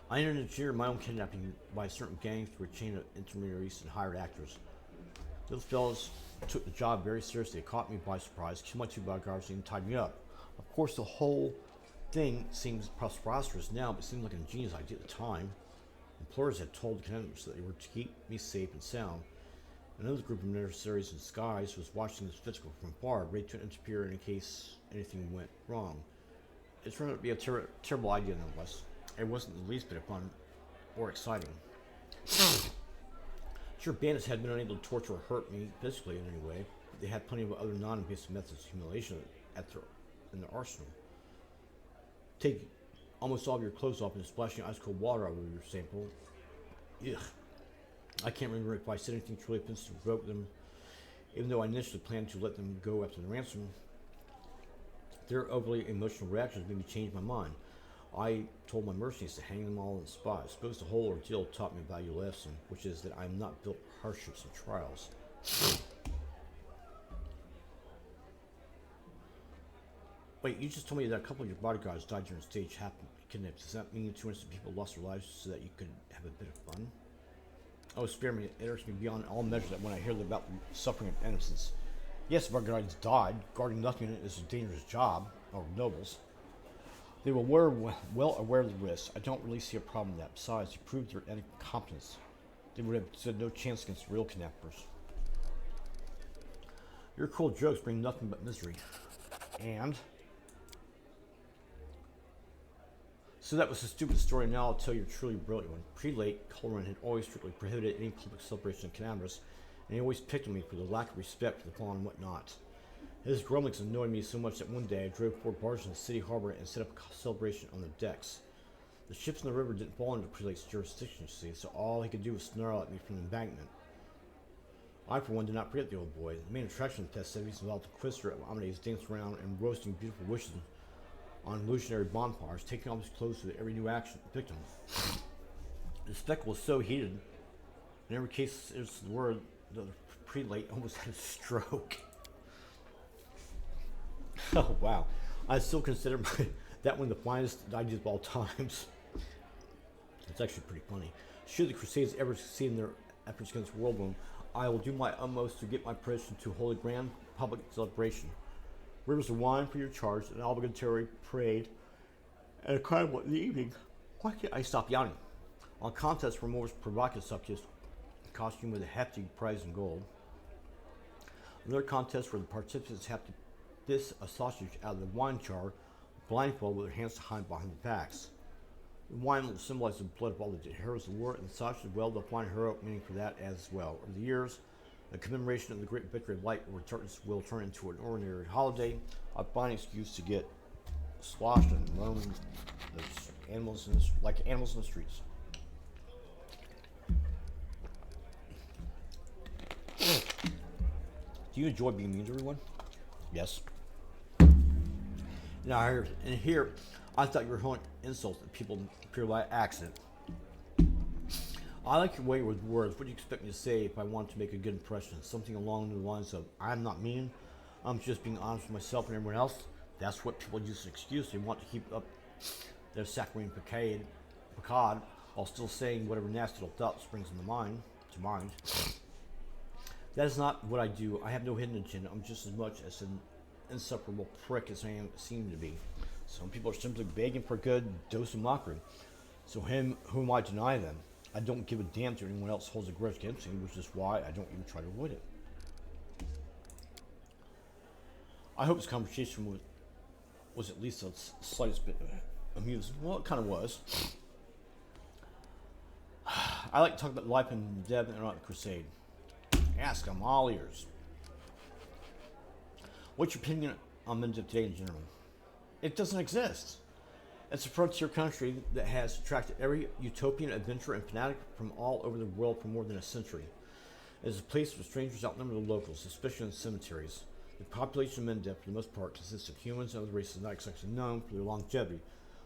I entered into my own kidnapping by a certain gang through a chain of intermediaries and hired actors. Those fellows took the job very seriously. They caught me by surprise, killed my two bodyguards, and tied me up. Of course, the whole thing seems preposterous now, but it seemed like an ingenious idea at the time. Employers had told the condemners that they were to keep me safe and sound. Another group of mercenaries in disguise was watching this spectacle from afar, ready to interfere in case anything went wrong. It turned out to be a terrible idea nonetheless. It wasn't the least bit of fun or exciting. Sure, bandits had been unable to torture or hurt me physically in any way, but they had plenty of other non-invasive methods of humiliation in their arsenal. Take almost all of your clothes off and splashing ice cold water over your sample. Ugh. I can't remember if I said anything truly offensive to provoke them, even though I initially planned to let them go after the ransom. Their overly emotional reactions made me change my mind. I told my mercenaries to hang them all on the spot. I suppose the whole ordeal taught me a valuable lesson, which is that I am not built for hardships and trials. Wait, you just told me that a couple of your bodyguards died during stage kidnapping. Does that mean 2 innocent people lost their lives so that you could have a bit of fun? Oh, spare me. It irks me beyond all measure that when I hear about the suffering of innocents. Yes, bodyguards died. Guarding nothing is a dangerous job, or nobles. They were well aware of the risks. I don't really see a problem with that. Besides, you proved their incompetence. They would have stood no chance against real kidnappers. Your cruel jokes bring nothing but misery. And? So that was a stupid story. Now I'll tell you a truly brilliant one. Prelate Colrin had always strictly prohibited any public celebration of cannabis, and he always picked on me for the lack of respect for the fallen and whatnot. His grumblings annoyed me so much that one day I drove 4 barges in the city harbor and set up a celebration on the decks. The ships in the river didn't fall under Prelate's jurisdiction, you see, so all he could do was snarl at me from the embankment. I, for one, did not forget the old boy. The main attraction of the festivities involved the Inquisitor of Amadeus dancing around and roasting beautiful wishes on illusionary bonfires, taking off his clothes with every new victim. The spectacle was so heated, in every case, it's the word, the prelate almost had a stroke. Oh, wow. I still consider that one the finest ideas of all times. It's actually pretty funny. Should the Crusades ever succeed in their efforts against worldwound, I will do my utmost to get my permission to hold a grand public celebration. Rivers of wine for your charge, an obligatory parade, and a carnival in the evening. Why can't I stop yawning? On contests for more provocative subjects, costume with a hefty prize in gold. Another contest where the participants have to fish a sausage out of the wine jar, blindfolded with their hands behind their backs. The wine will symbolize the blood of all the heroes of war, and the sausage as well, they'll find heroic meaning for that as well. Over the years, the commemoration of the great victory of light or darkness will turn into an ordinary holiday, a fine excuse to get sloshed and roam like animals in the streets. Do you enjoy being mean to everyone? Yes. Now, here, I thought you were hurling insults at people pure by accident. I like your way with words. What do you expect me to say if I want to make a good impression? Something along the lines of, I'm not mean, I'm just being honest with myself and everyone else. That's what people use as an excuse. They want to keep up their saccharine facade while still saying whatever nasty little thought springs to mind. That is not what I do. I have no hidden agenda. I'm just as much as insufferable prick as I seem to be. Some people are simply begging for a good dose of mockery. So who am I to deny them? I don't give a damn to anyone else holds a grudge against me, which is why I don't even try to avoid it. I hope this conversation was at least a slightest bit amusing. Well, it kind of was. I like to talk about life in Deb and on the Crusade. Ask, I'm all ears. What's your opinion on Mendip today in general? It doesn't exist. It's a frontier country that has attracted every utopian adventurer and fanatic from all over the world for more than a century. It is a place where strangers outnumber the locals, especially in cemeteries. The population of Mendip, for the most part, consists of humans and other races not exactly known for their longevity.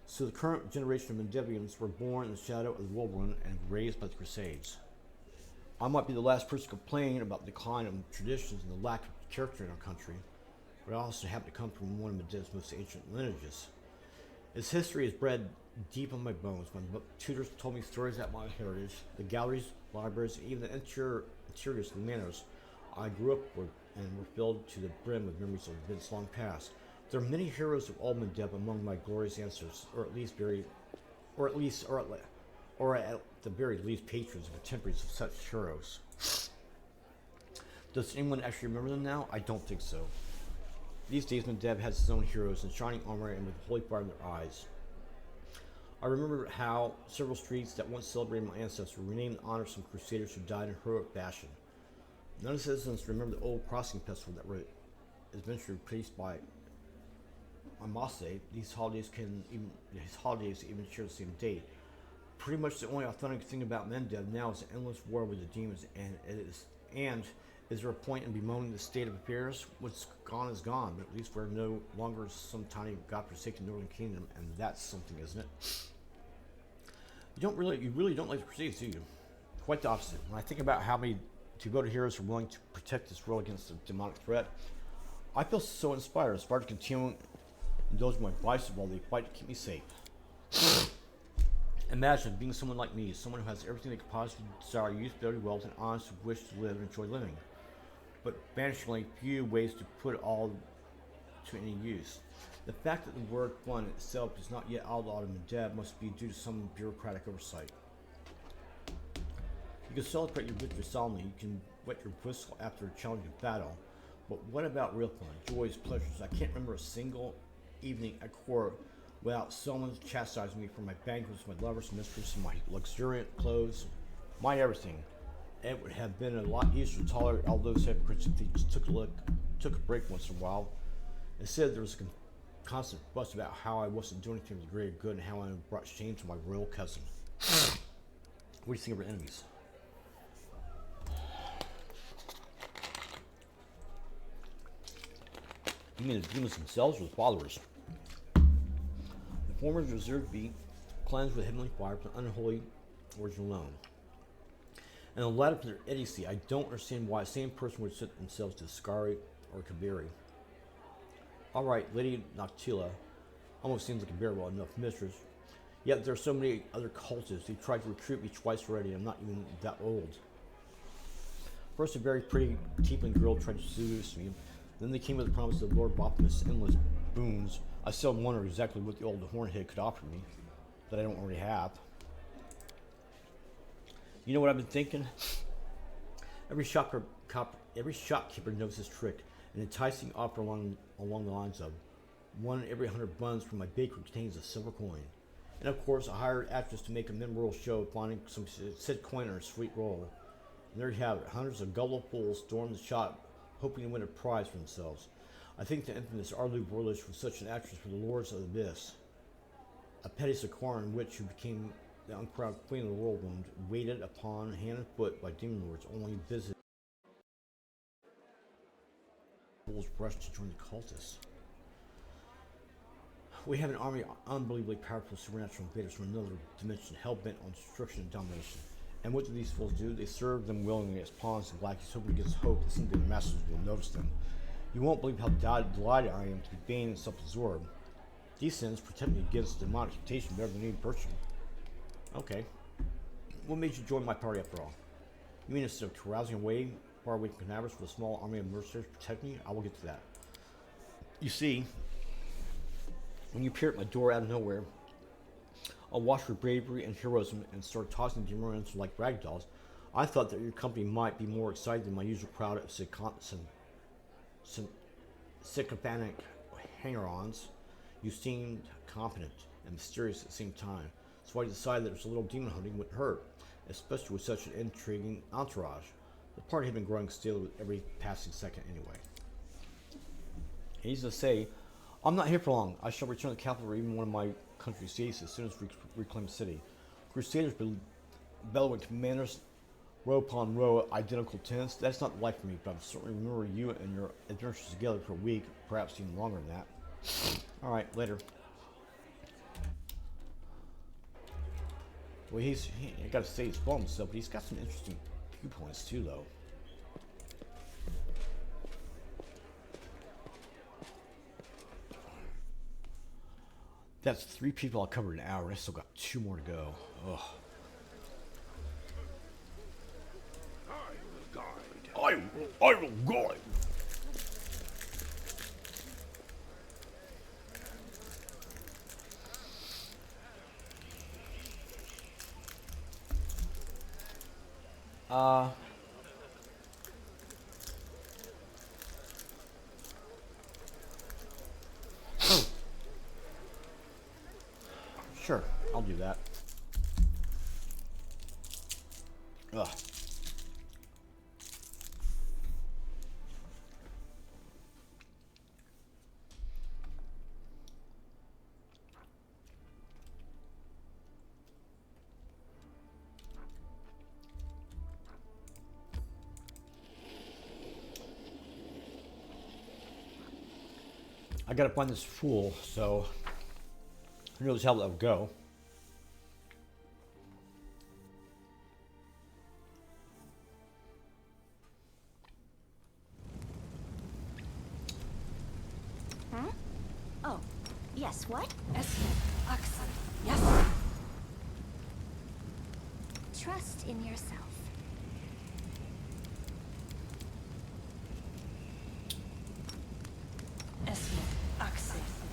So the current generation of Mendevians were born in the shadow of the World War and raised by the Crusades. I might be the last person to complain about the decline of traditions and the lack of character in our country, but I also happen to come from one of Mendip's most ancient lineages. Its history is bred deep in my bones. My tutors told me stories about my heritage, the galleries, libraries, and even the interiors of the manors I grew up with and were filled to the brim with memories of events long past. There are many heroes of old Mendip among my glorious ancestors, or at the very least patrons and contemporaries of such heroes. Does anyone actually remember them now? I don't think so. These days, Mendip has its own heroes in shining armor and with holy fire in their eyes. I remember how several streets that once celebrated my ancestors were renamed in honor of some crusaders who died in heroic fashion. None of the citizens remember the old crossing festival that were eventually replaced by, I must say, these holidays even share the same date. Pretty much the only authentic thing about Mendip now is the endless war with the demons, and is there a point in bemoaning the state of affairs? What's gone is gone, but at least we're no longer some tiny godforsaken northern kingdom, and that's something, isn't it? You really don't like the Crusades, do you? Quite the opposite. When I think about how many devoted heroes are willing to protect this world against the demonic threat, I feel so inspired to continue indulging my vices while they fight to keep me safe. Imagine being someone like me, someone who has everything they could possibly desire: youth, beauty, wealth, and honest wish to live and enjoy living, but vanishingly few ways to put it all to any use. The fact that the word fun itself is not yet outlawed in Mendip must be due to some bureaucratic oversight. You can celebrate your victory solemnly, you can wet your whistle after a challenging battle, but what about real fun, joys, pleasures? I can't remember a single evening at court without someone chastising me for my banquets, my lovers, mistresses, my luxuriant clothes, my everything. It would have been a lot easier to tolerate all those hypocrites if they just took a break once in a while. Instead, there was a constant fuss about how I wasn't doing anything for the greater good and how I brought shame to my royal cousin. What do you think of our enemies? You mean the demons themselves or the followers? The former is reserved to be cleansed with heavenly fire from the unholy origin alone. And the latter for their idiocy. I don't understand why the same person would set themselves to Scari or Kabiri. Alright, Lady Noctila almost seems like a bearable enough mistress. Yet there are so many other cultists. They tried to recruit me twice already. I'm not even that old. First, a very pretty tiefling girl tried to seduce me. Then they came with the promise of Lord Botham's endless boons. I still wonder exactly what the old hornhead could offer me that I don't already have. You know what I've been thinking? Every shopkeeper knows this trick, an enticing offer along the lines of 1 every 100 buns from my bakery contains a silver coin. And of course, a hired actress to make a memorable show of finding some said coin on a sweet roll. And there you have it. Hundreds of gullible fools storm the shop, hoping to win a prize for themselves. I think the infamous Arlu Borlish was such an actress for the Lords of the Abyss. A petty Saquaran witch who became the uncrowned queen of the whirlwind, waited upon hand and foot by demon lords, only visited fools rushed to join the cultists. We have an army of unbelievably powerful supernatural invaders from another dimension, hell-bent on destruction and domination. And what do these fools do? They serve them willingly as pawns and lackeys, hoping against hope that someday their masters will notice them. You won't believe how delighted I am to be vain and self-absorbed. These sins protect me against demonic temptation better than any virtue. Okay. What made you join my party after all? You mean instead of carousing away, far away from Canaveras with a small army of mercenaries protecting me? I will get to that. You see, when you appear at my door out of nowhere, I'll watch your bravery and heroism and start tossing the Marines like ragdolls. I thought that your company might be more excited than my usual crowd of sycophantic hanger-ons. You seemed competent and mysterious at the same time, so I decided that a little demon hunting wouldn't hurt, especially with such an intriguing entourage. The party had been growing stale with every passing second anyway. Needless to say, I'm not here for long. I shall return to the capital or even one of my country seats as soon as we reclaim the city. Crusaders bellowing commanders, row upon row, identical tents. That's not life for me, but I certainly remember you and your adventures together for a week, perhaps even longer than that. Alright, later. Well, I gotta say he's full of himself, but he's got some interesting viewpoints too, though. That's 3 people I'll cover in an hour. I still got 2 more to go. Ugh.
I will guide.
Sure, I'll do that. Ugh. I gotta find this fool, so who knows how that will go.
Huh? Oh, yes, what?
Yes.
Trust in yourself.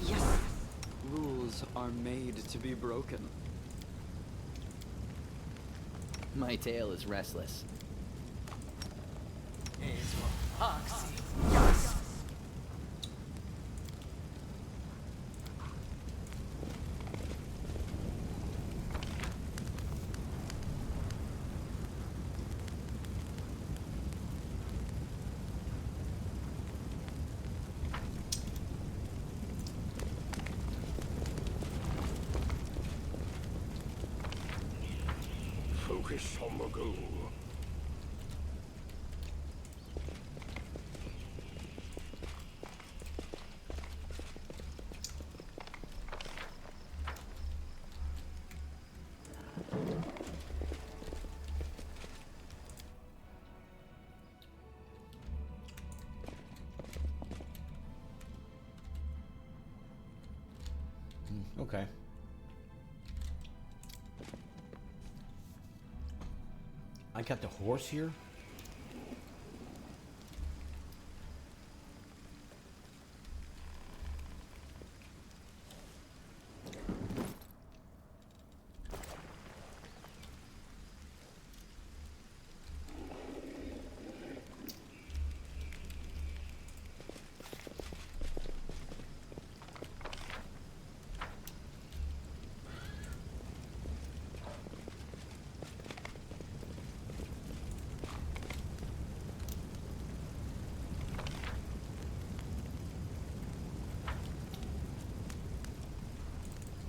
Yes. Rules are made to be broken.
My tail is restless.
Yes.
Focus on the goal.
Okay. I got the horse here.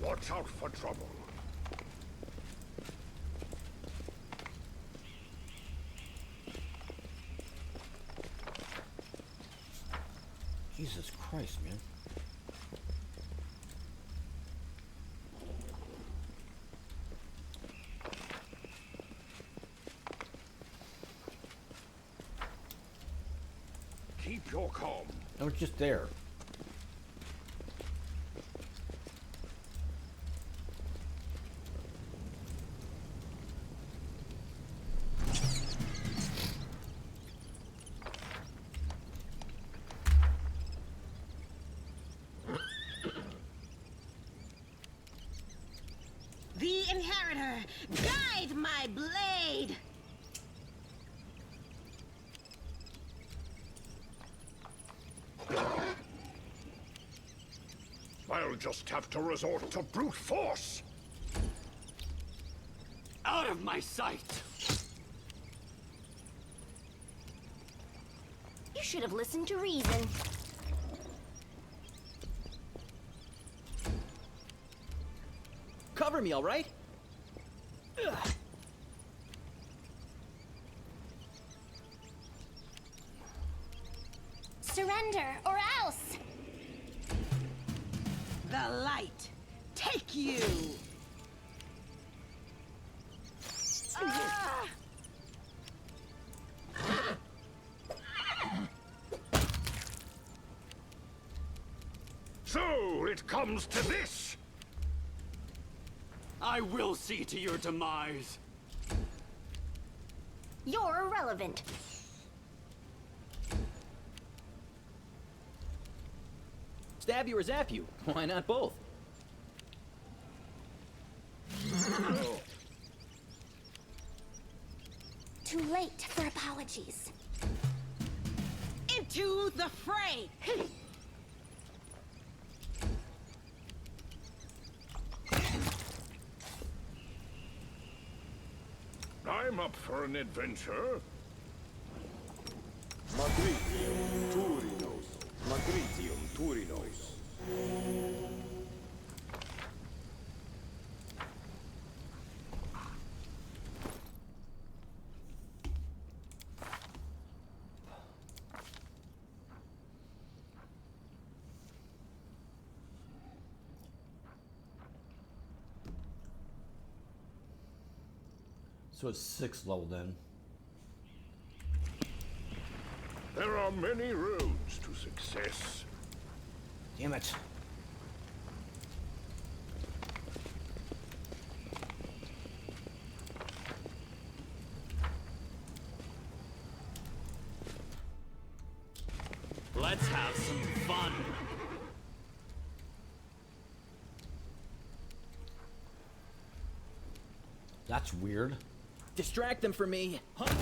Watch out for trouble.
Jesus Christ, man.
Keep your calm.
I was just there.
The Inheritor, guide my blade!
I'll just have to resort to brute force.
Out of my sight!
You should have listened to reason.
Cover me, all right? Ugh.
Surrender, or else!
The light, take you! Ah!
So it comes to this.
I will see to your demise.
You're irrelevant.
Stab you or zap you? Why not both?
Too late for apologies.
Into the fray!
I'm up for an adventure.
Magritium Turinos. Magritium Turinos.
So it's 6th level then.
There are many roads to success.
Damn it.
Let's have some fun.
That's weird.
Distract them for me. Huh?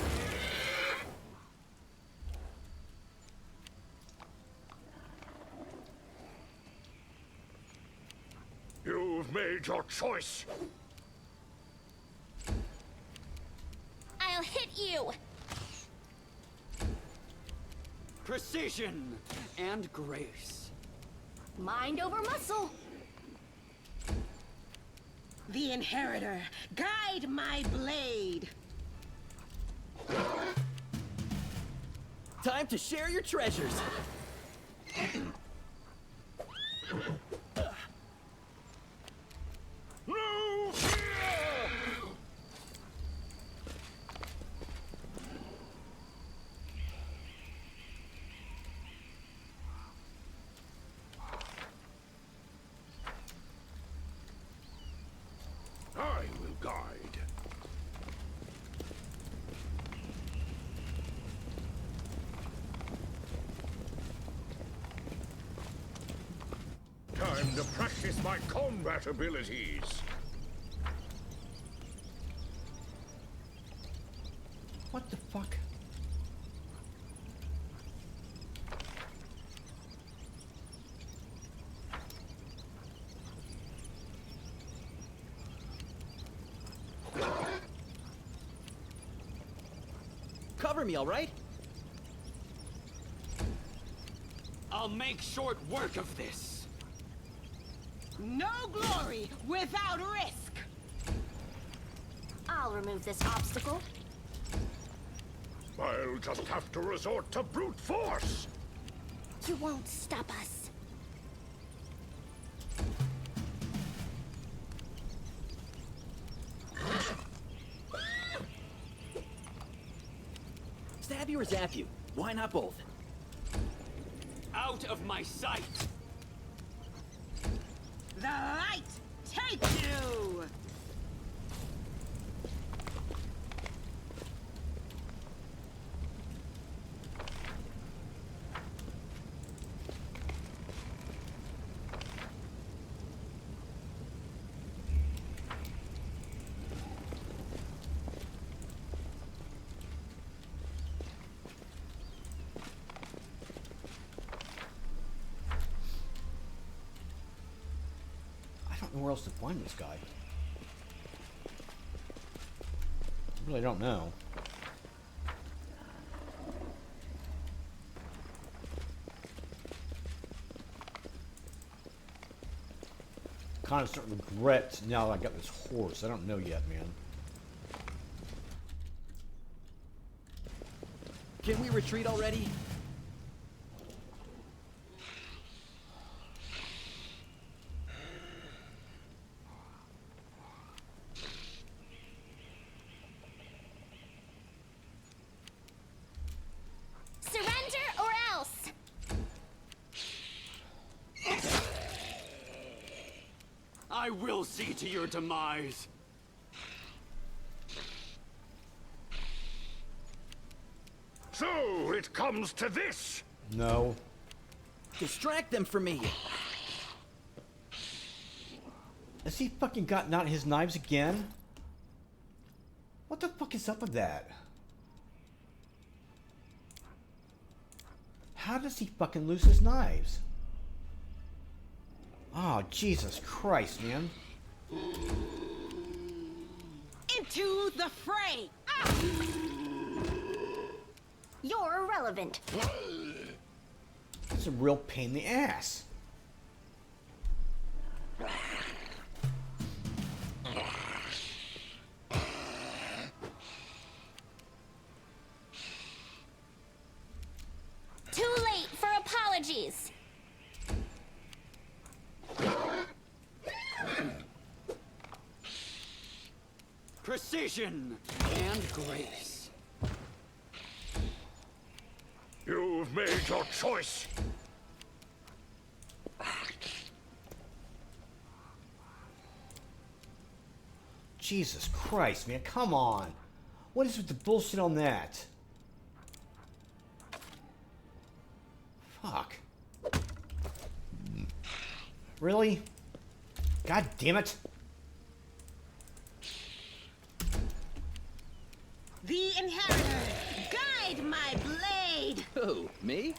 You've made your choice.
I'll hit you!
Precision and grace.
Mind over muscle.
The Inheritor, guide my blade!
Time to share your treasures.
No fear! I will guide. Time to practice my combat abilities.
What the fuck?
Cover me, all right?
I'll make short work of this.
No glory without risk!
I'll remove this obstacle.
I'll just have to resort to brute force.
You won't stop us.
Stab you or zap you? Why not both?
Out of my sight.
The light, take you!
don't know where else to find this guy. I really don't know. Kind of starting to regret now that I got this horse. I don't know yet, man.
Can we retreat already?
Surrender or else!
I will see to your demise.
So it comes to this.
No.
Distract them from me.
Has he fucking gotten out his knives again? What the fuck is up with that? How does he fucking lose his knives? Oh, Jesus Christ, man.
Into the fray! Ah!
You're irrelevant.
It's a real pain in the ass.
Too late for apologies.
Precision and grace.
You've made your choice.
Jesus Christ, man, come on. What is with the bullshit on that? Fuck. Really? God damn it.
The inheritor! Guide my blade!
Who? Me?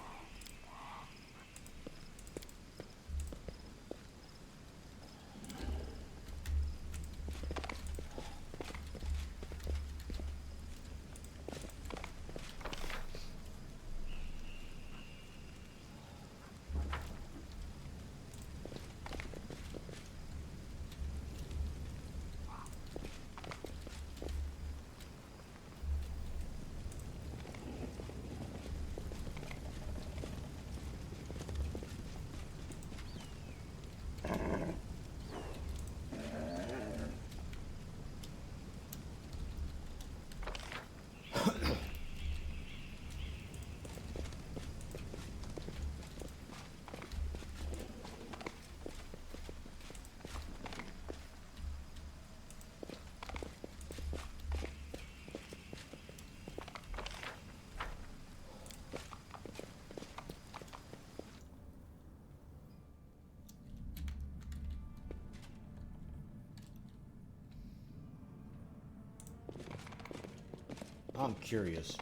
I'm curious.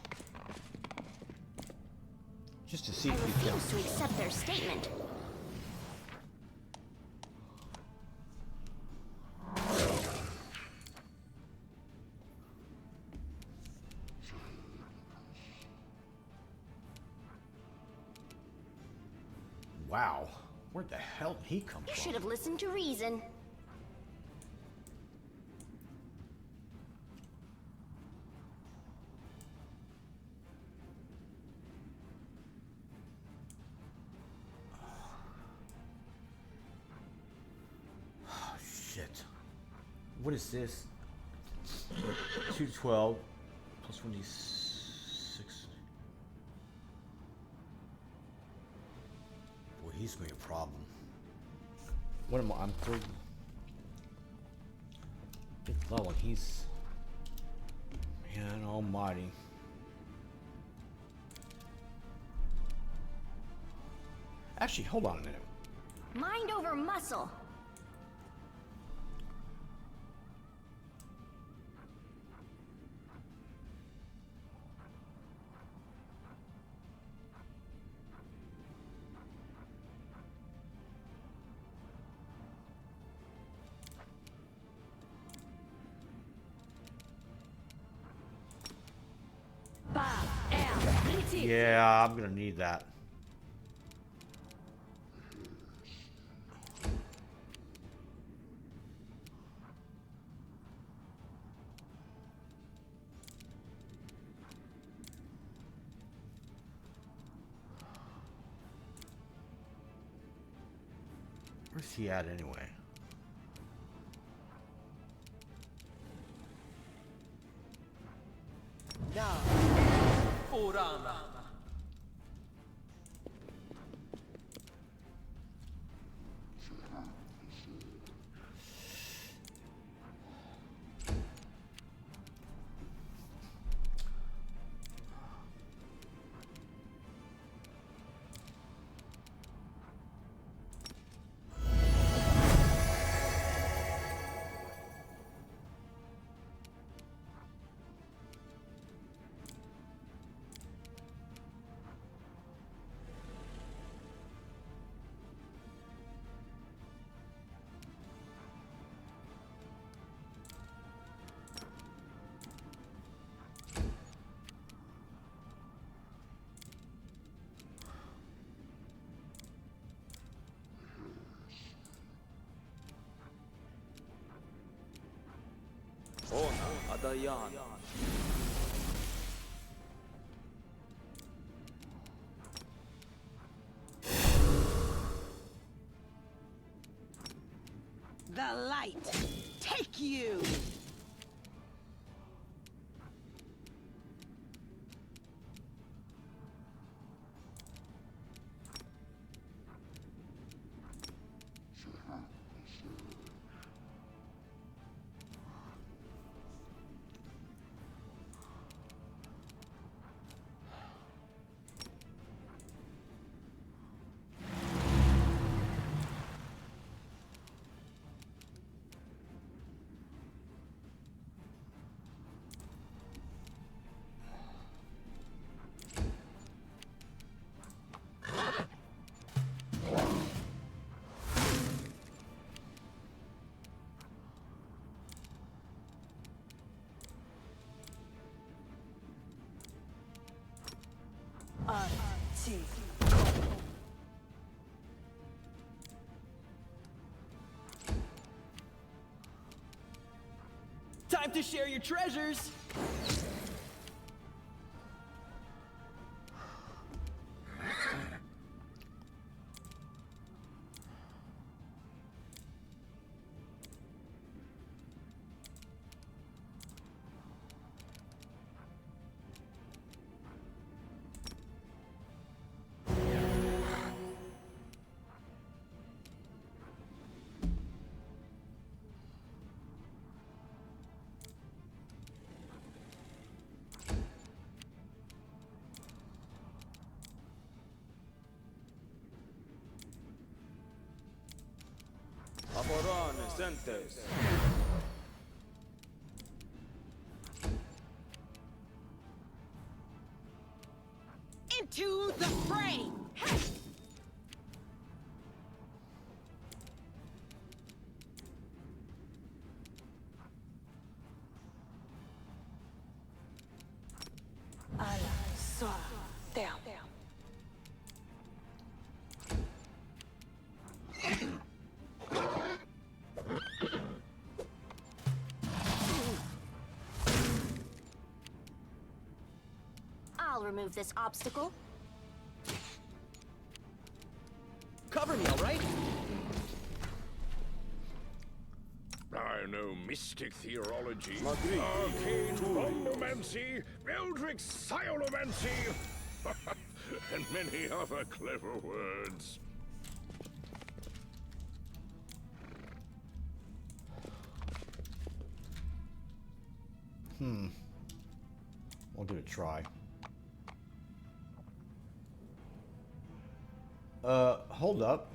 Just to see
I
if we can.
refuse to accept their statement.
Wow. Where the hell did he come
You
from?
should have listened to reason.
Oh, shit. What is this? 212 plus 1d6. Boy, he's gonna be a problem. What am I? I'm third. Fifth level, and he's. Man almighty. Actually, hold on a minute.
Mind over muscle.
Yeah, I'm gonna need that. Where's he at anyway?
Ona Adayan.
The light. Take you.
Time to share your treasures!
Faerun Sentes.
Into the fray.
I'll remove this obstacle.
Cover me, alright?
I know mystic theology,
Madrid.
arcane bombomancy, eldritch sciomancy, and many other clever words.
We'll give it a try. Hold up.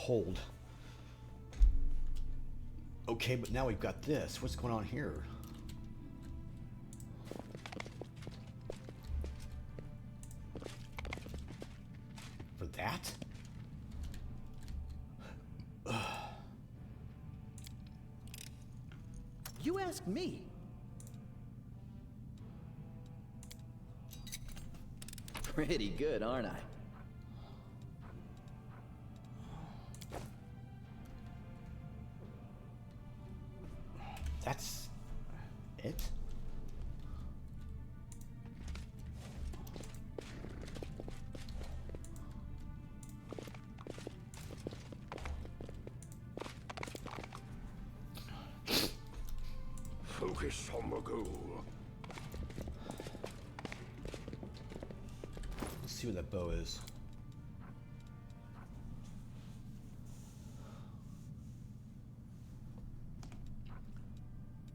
cold. Okay, but now we've got this. What's going on here? For that?
You ask me. Pretty good, aren't I?
That's it?
Focus on the goal.
Let's see what that bow is.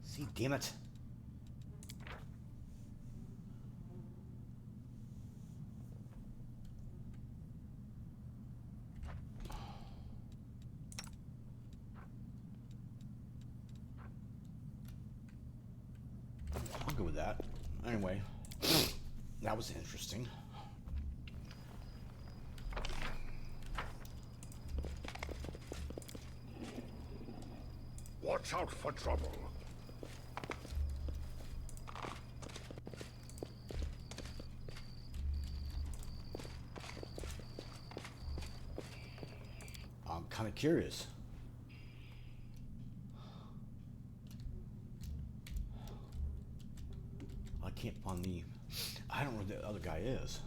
See, damn it. I'll go with that. Anyway, that was interesting.
Watch out for trouble.
I'm kind of curious. I can't find the... I don't know where the other guy is.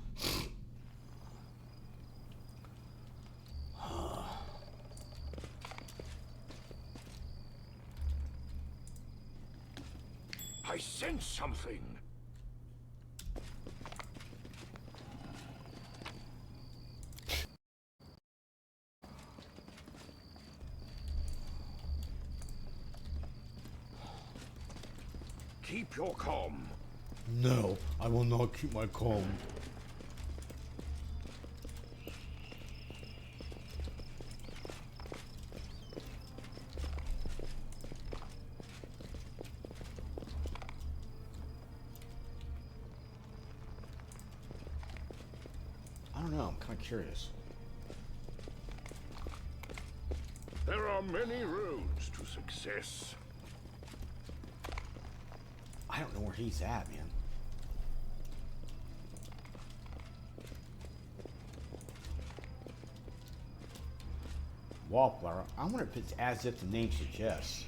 I sense something. Keep your calm.
No, I will not keep my calm. I don't know, I'm kind of curious.
There are many roads to success.
I don't know where he's at, man. Wallflower. I wonder if it's as if the name suggests.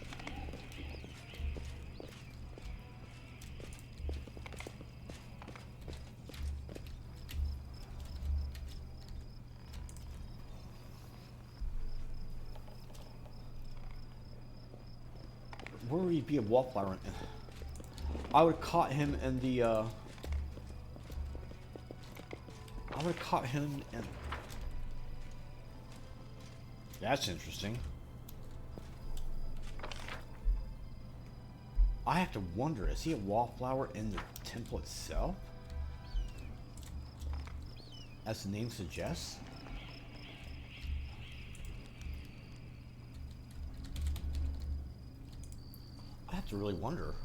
Where would he be a wallflower? I would have caught him in the, I would have caught him in... That's interesting. I have to wonder, is he a wallflower in the temple itself? As the name suggests? I have to really wonder.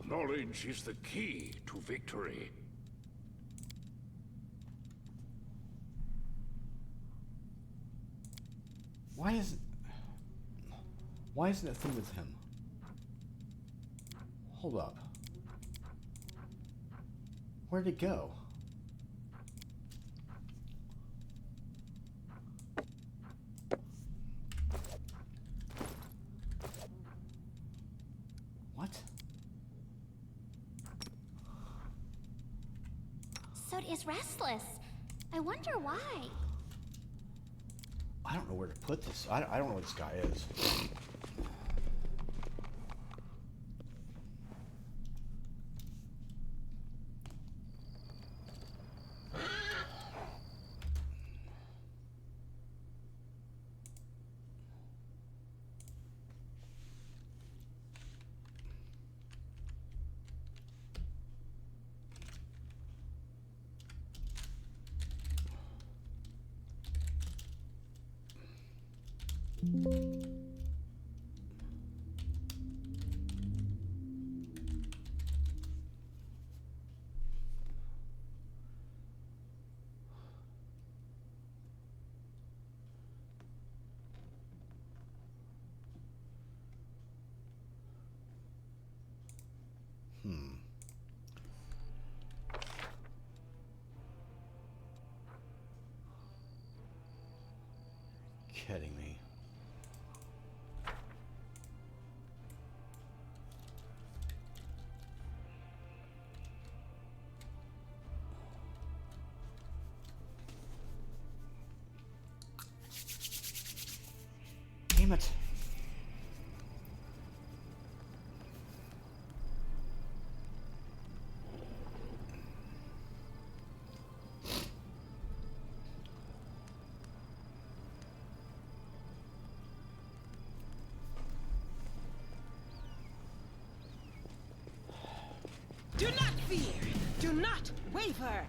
Knowledge is the key to victory.
Why isn't that thing with him? Hold up. Where'd it go? What?
throat is restless. I wonder why.
I don't know where to put this. I don't know what this guy is. Kidding me. Damn it.
Do not fear. Do not waver.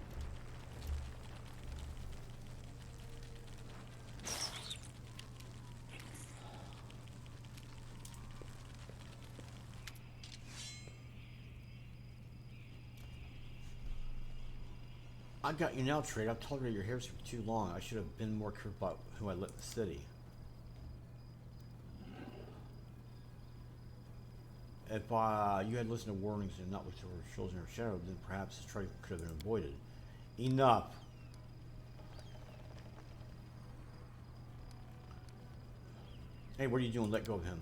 I got you now, Trade. I've tolerated your heresy for too long. I should have been more careful about who I let in the city. If you had listened to warnings and not looked over shoulders in her shadow, then perhaps this trade could have been avoided. Enough. Hey, what are you doing? Let go of him.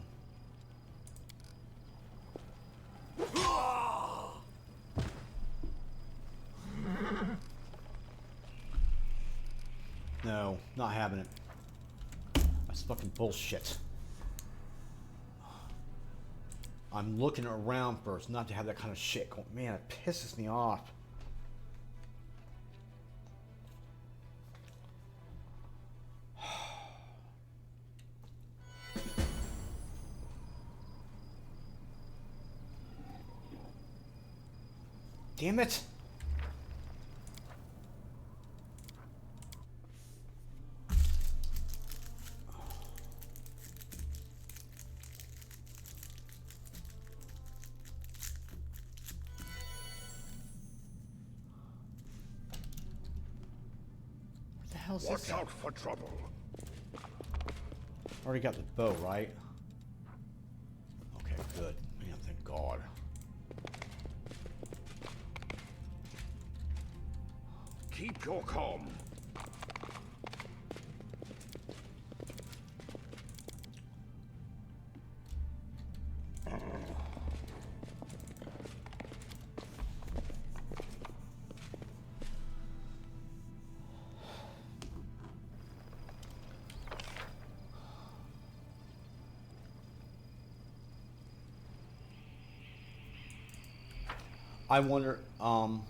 No, not having it. That's fucking bullshit. I'm looking around first, not to have that kind of shit going. Man, it pisses me off. Damn it! What the hell is
Watch
this?
out for trouble.
Already got the bow, right? Okay, good. Man, thank God.
Keep your calm.
I wonder, oh,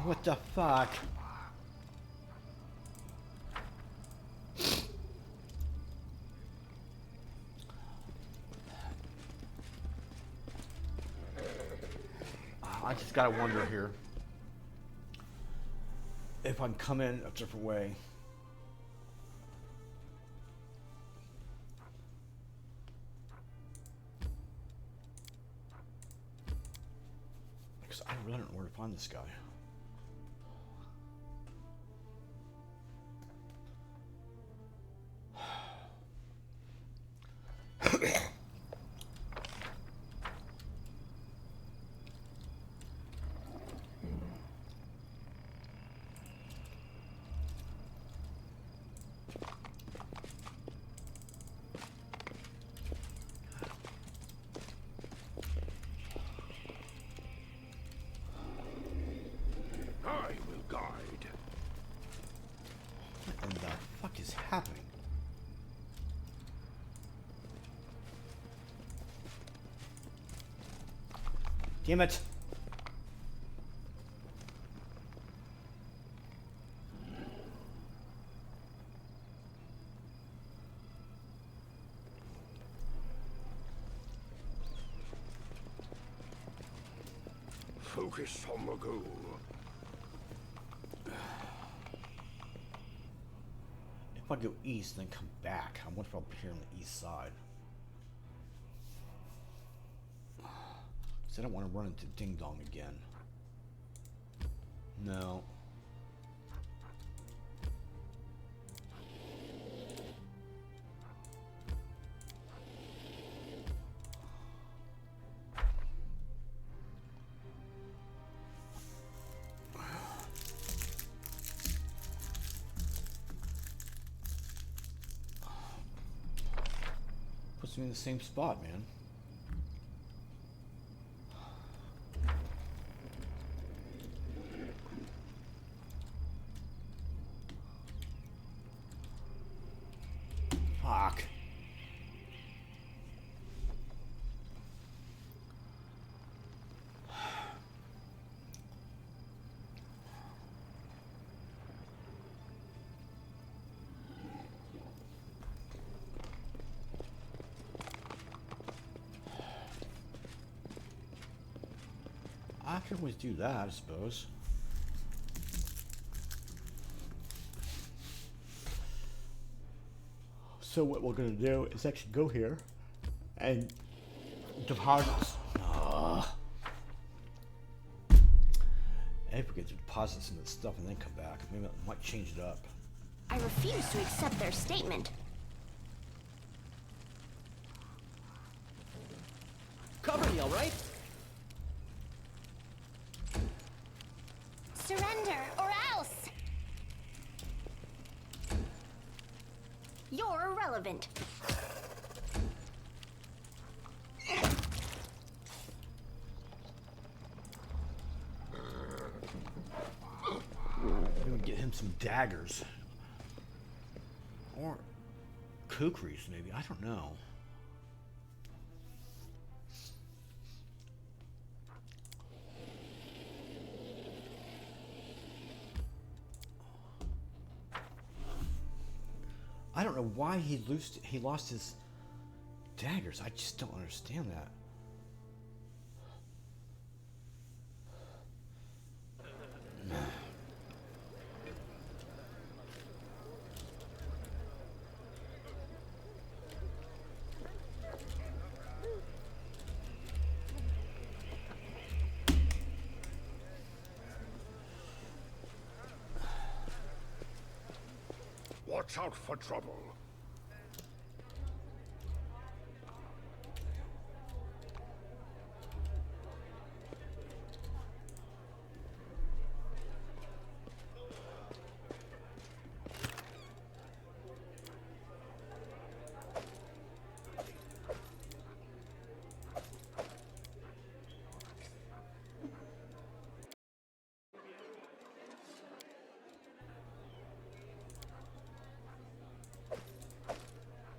what the fuck? I just gotta wonder here if I can come in a different way. Because I really don't know where to find this guy. fuck is happening? Damn it!
Focus on the goal.
If I go east and then come back, I wonder if I'll be here on the east side. Because I don't want to run into Ding Dong again. No. Puts me in the same spot, man. Fuck. I can always do that, I suppose. So what we're gonna do is actually go here and deposit. And if we get to deposit some of this stuff and then come back, maybe I might change it up.
I refuse to accept their statement.
Cover me, all right?
Surrender or else! You're irrelevant.
Maybe get him some daggers. Or kukris, maybe. I don't know. I don't know why he lost his daggers. I just don't understand that.
Watch out for trouble.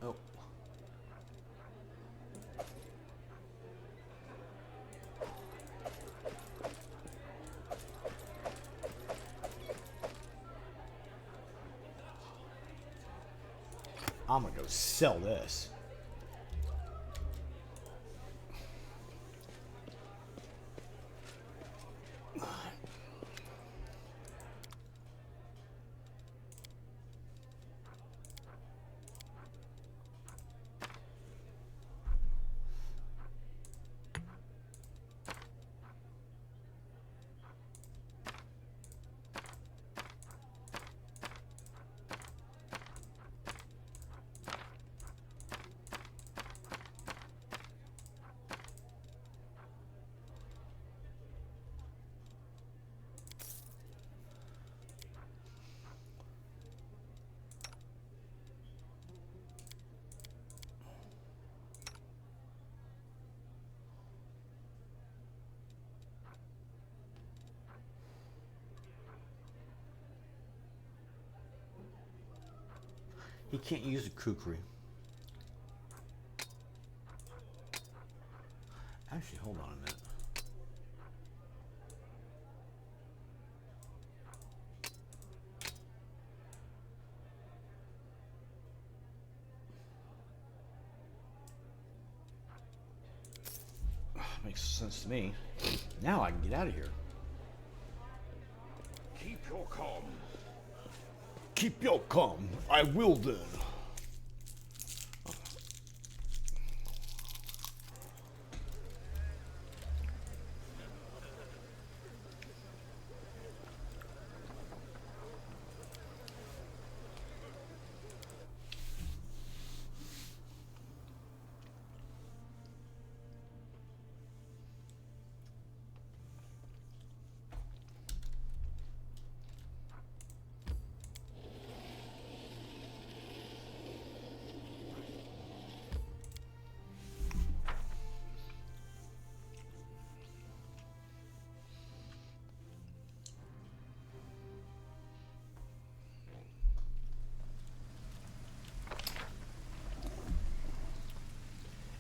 Oh. I'm gonna go sell this. He can't use a kukri. Actually, hold on a minute. Makes sense to me. Now I can get out of here.
Keep your calm.
Keep your calm. I will then.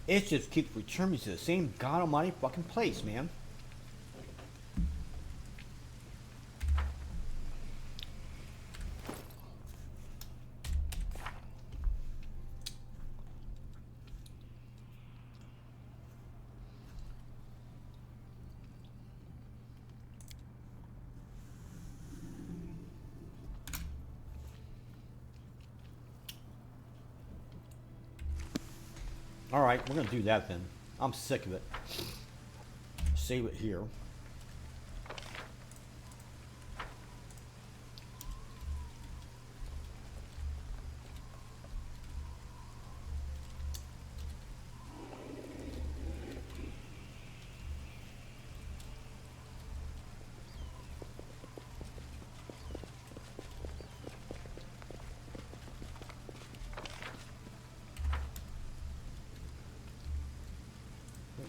It just keeps returning to the same god almighty fucking place, man. Alright, we're gonna do that then. I'm sick of it. Save it here.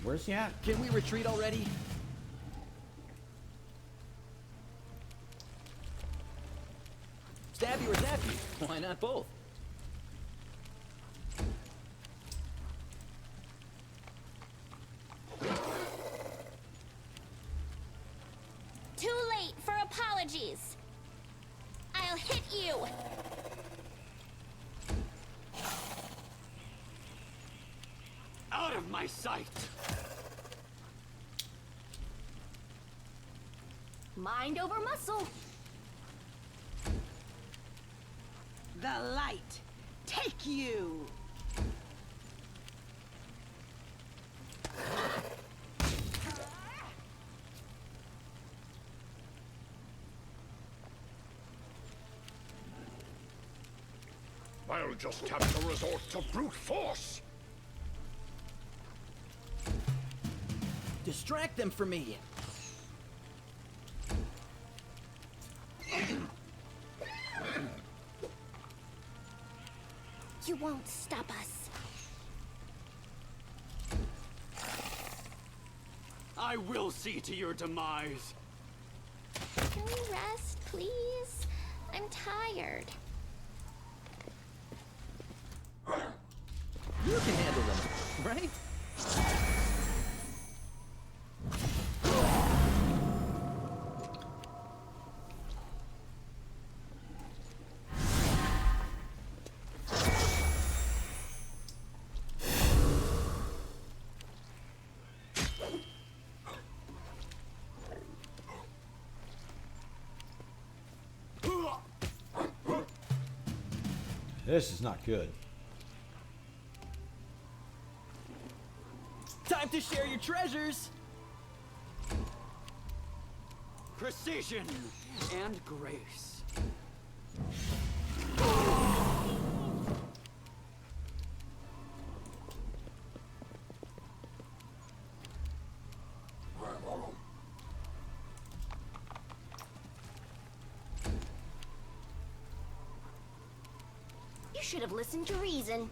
Where's he at?
Can we retreat already? Stab you or zap you? Why not both?
Too late for apologies. I'll hit you.
Out of my sight!
Mind over muscle.
The light, take you!
I'll just have to resort to brute force.
Distract them for me.
You won't stop us.
I will see to your demise.
Can we rest, please? I'm tired.
You can handle them, right?
This is not good.
Time to share your treasures!
Precision and grace.
You should have listened to reason.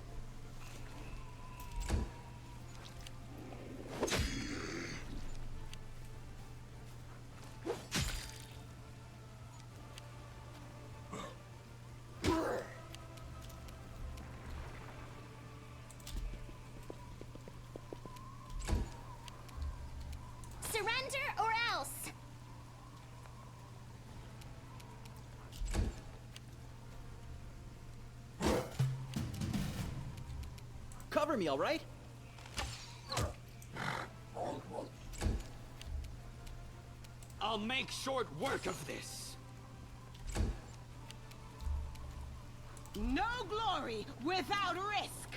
Surrender or else!
Cover me, all right?
I'll make short work of this.
No glory without risk.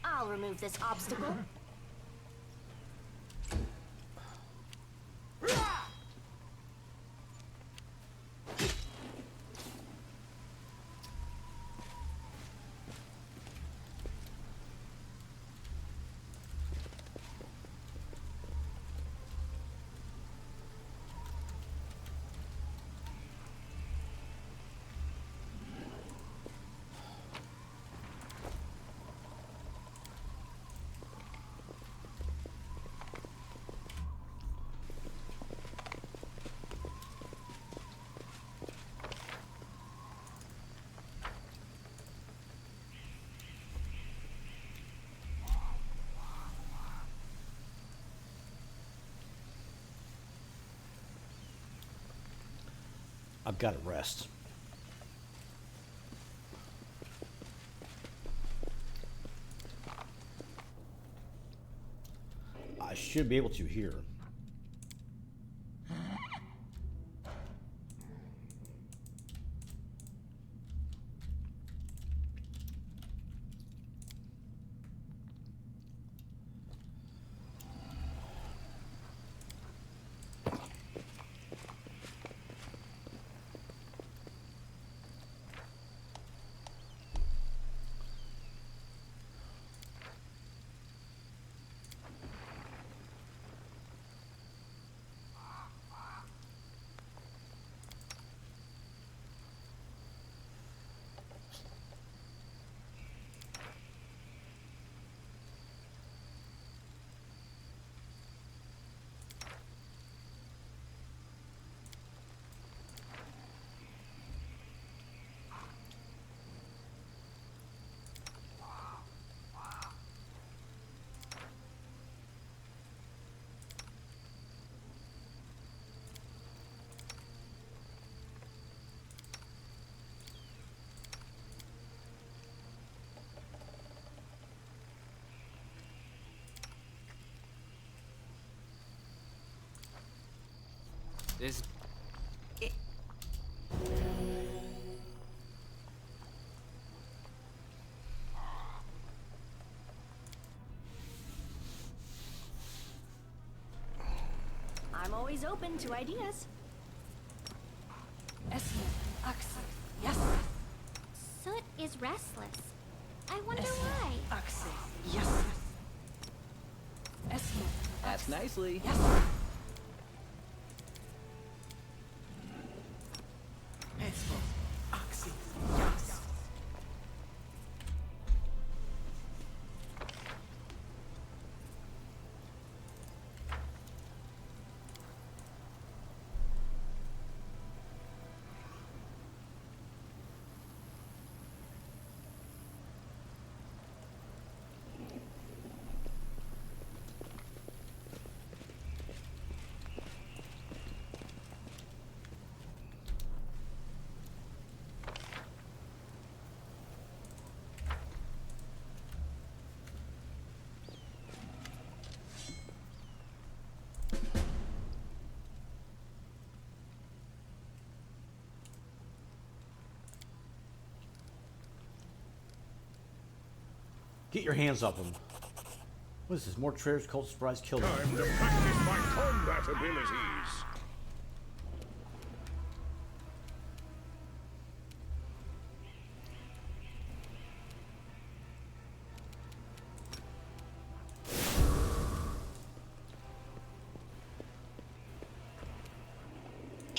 I'll remove this obstacle.
I've got to rest. I should be able to here.
This...
I'm always open to ideas.
Yes.
Soot is restless. I wonder why.
Yes.
That's nicely.
Get your hands off him. What is this? More traitors, cult surprise, kill them.
Time to practice my combat abilities.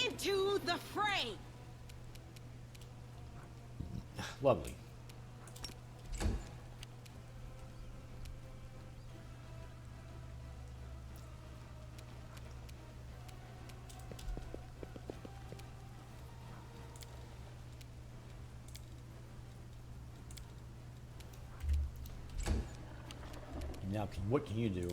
Into the fray.
Lovely. Now, what can you do?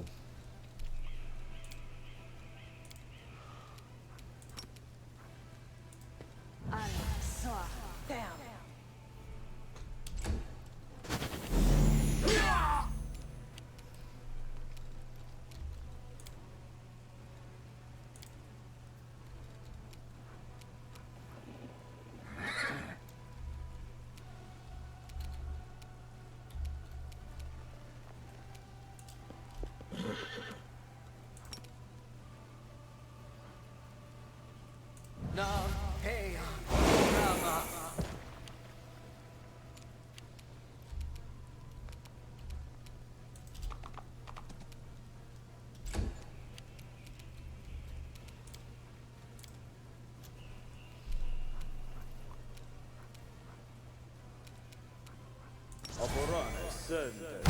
faerun ascended.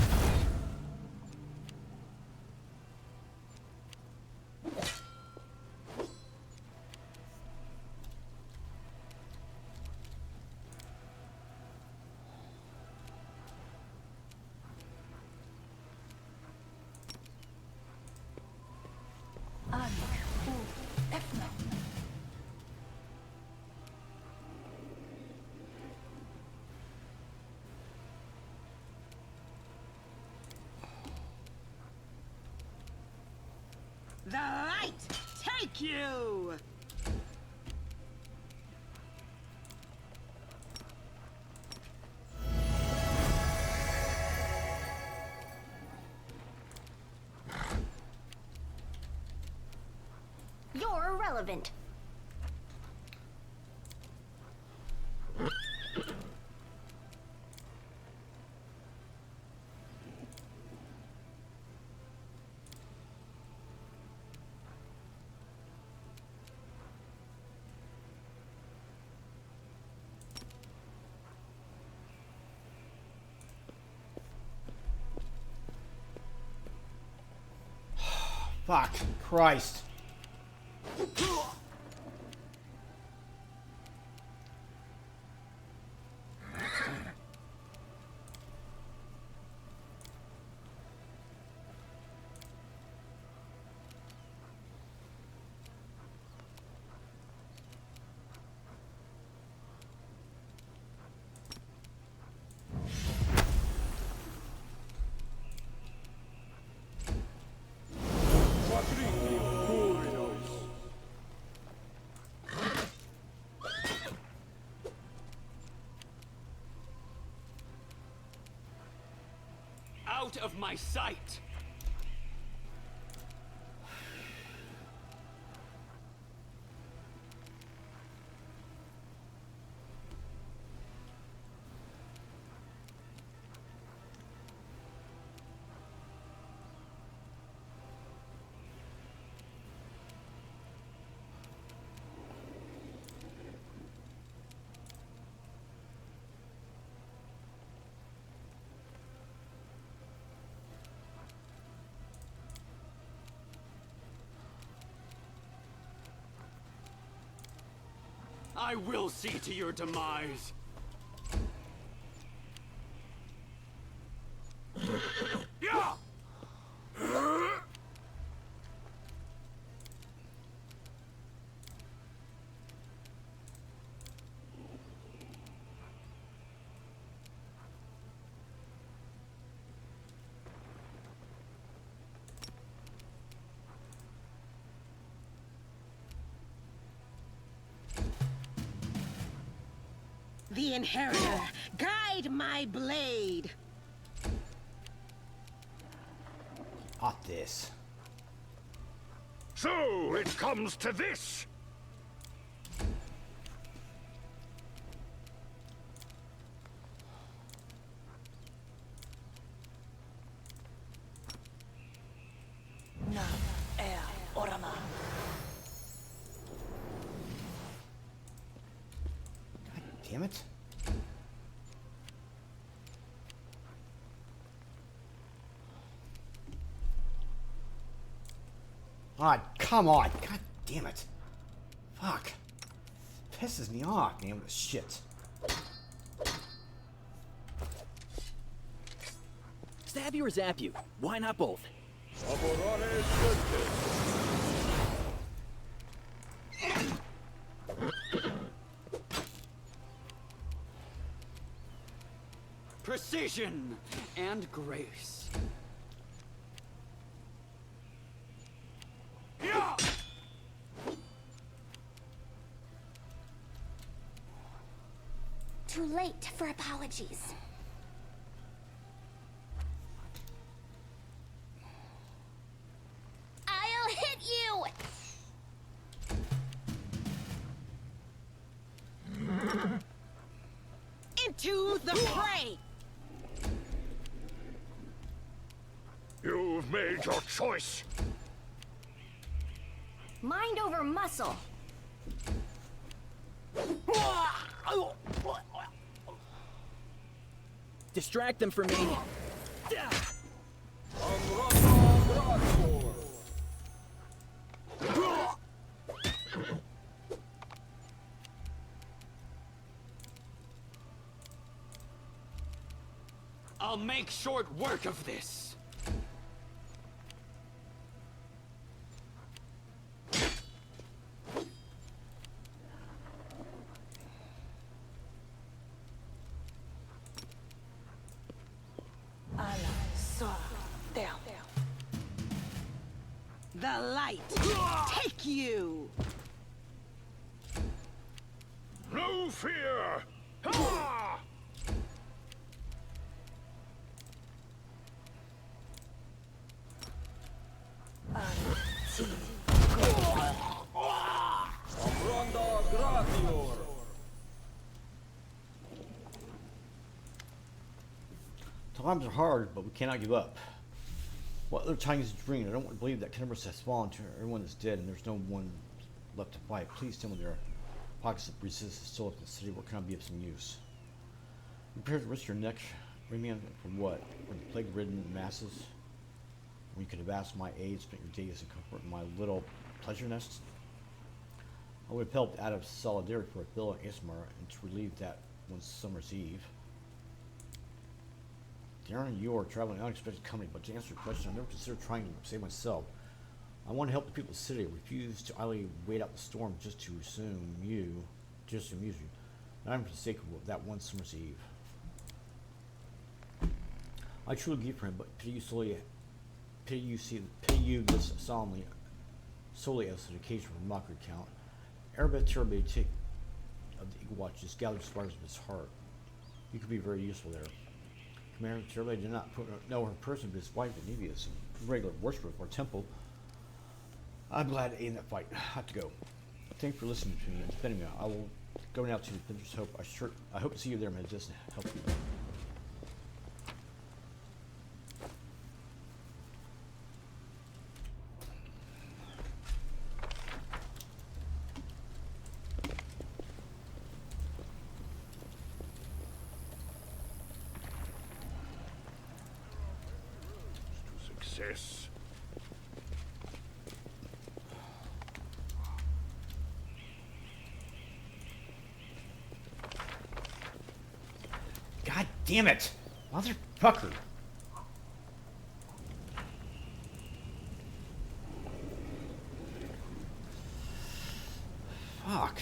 The light take you!
You're irrelevant.
Fuck. Christ.
Out of my sight! I will see to your demise. Yeah!
The Inheritor, guide my blade!
Not this.
So it comes to this.
Damn it. Ah, come on. God damn it. Fuck. Pisses me off, man, with this shit.
Stab you or zap you? Why not both?
Laborare certes.
Precision and grace.
Too late for apologies. I'll hit you!
Into the fray!
You've made your choice.
Mind over muscle.
Distract them from me.
I'll make short work of this.
The light! Take you!
No fear! Ha!
Amronda gratior.
Times are hard, but we cannot give up. What other Chinese dream? I don't want to believe that Kennebrus has fallen to everyone is dead and there's no one left to fight. Please tell me there are pockets of resistance still in the city where can I be of some use? You prepared to risk your neck, remand for what? For the plague-ridden masses? When you could have asked my aid, spent your days in comfort in my little pleasure nest? I would have helped out of solidarity for a bill in Ismar and to relieve that one summer's eve. Darren, you are traveling unexpected company, but to answer your question, I've never considered trying to save myself. I want to help the people of the city. I refuse to idly wait out the storm just to amuse you, not even for the sake of that one summer's eve. I truly grieve for him, but pity you this solemnly, solely as an occasion for mockery count. Arabet Terbe of the Eagle Watch just gathered sparks of his heart. You could be very useful there. Commander Terbe did not know her person, but his wife, Anivius, a regular worshiper of our temple. I'm glad to aid in that fight. I have to go. Thanks for listening to me and defending me. I will go now to Adventurous Hope. I hope to see you there, Majesty, and help you.
Success.
God damn it! Motherfucker! Fuck.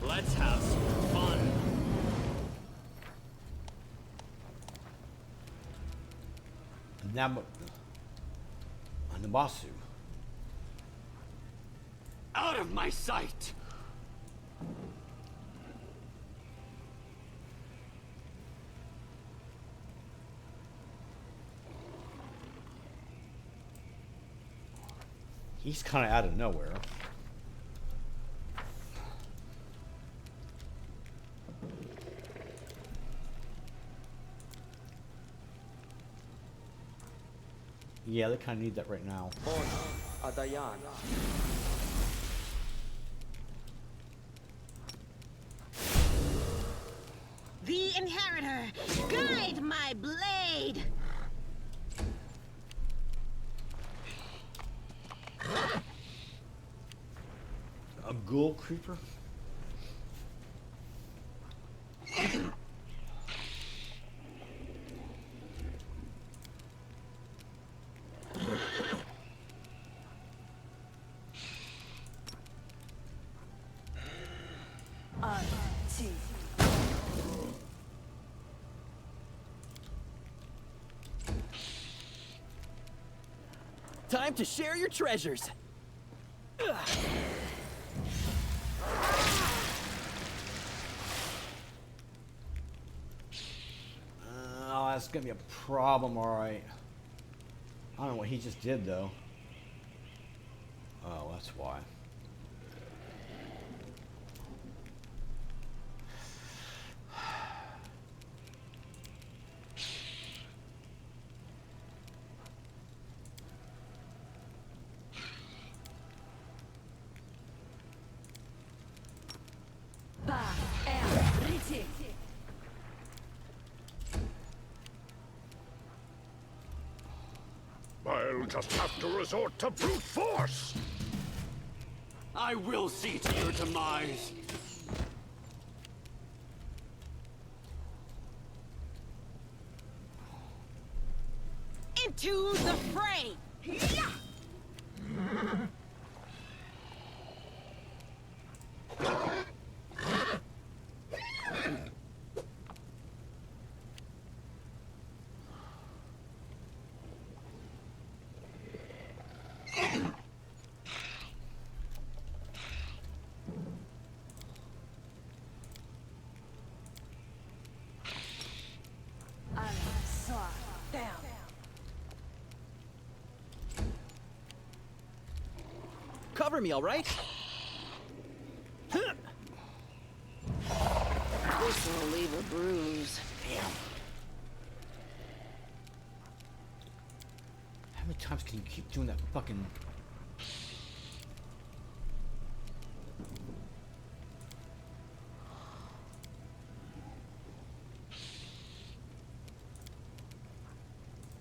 Let's have some fun.
Nabasu.
Out of my sight!
He's kind of out of nowhere. Yeah, they kind of need that right now.
Adayan.
The Inheritor, guide my blade!
A ghoul creeper?
Time to share your treasures.
Oh, that's gonna be a problem, alright. I don't know what he just did, though. Oh, that's why.
I'll just have to resort to brute force!
I will see to your demise.
Into the fray! Yeah!
Cover me, all right?
This'll leave a bruise.
How many times can you keep doing that fucking...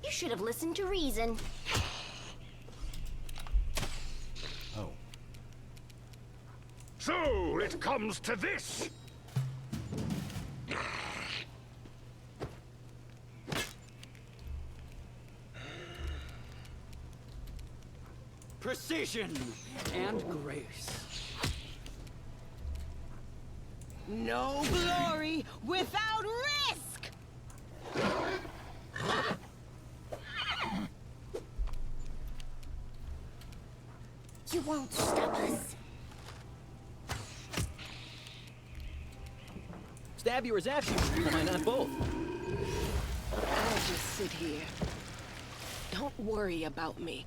You should have listened to reason.
Oh.
So it comes to this!
Precision and grace.
No glory without risk!
You won't stop us.
Stab you or zap you. Why not both?
I'll just sit here. Don't worry about me.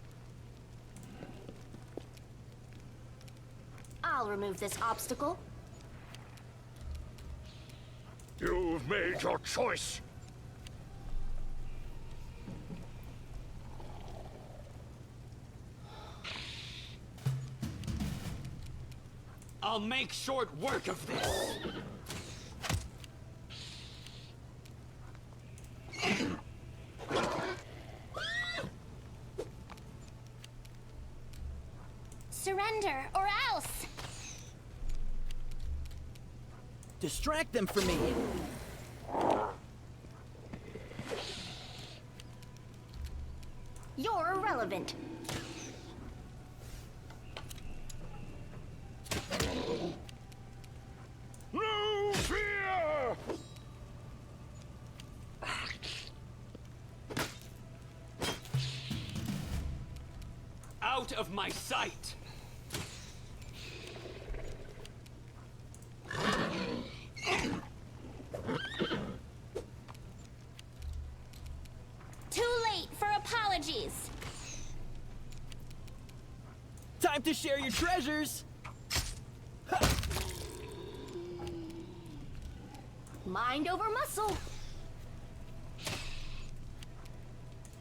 I'll remove this obstacle.
You've made your choice.
I'll make short work of this.
Surrender, or else!
Distract them from me.
You're irrelevant.
No fear!
Out of my sight.
Too late for apologies.
Time to share your treasures!
Mind over muscle.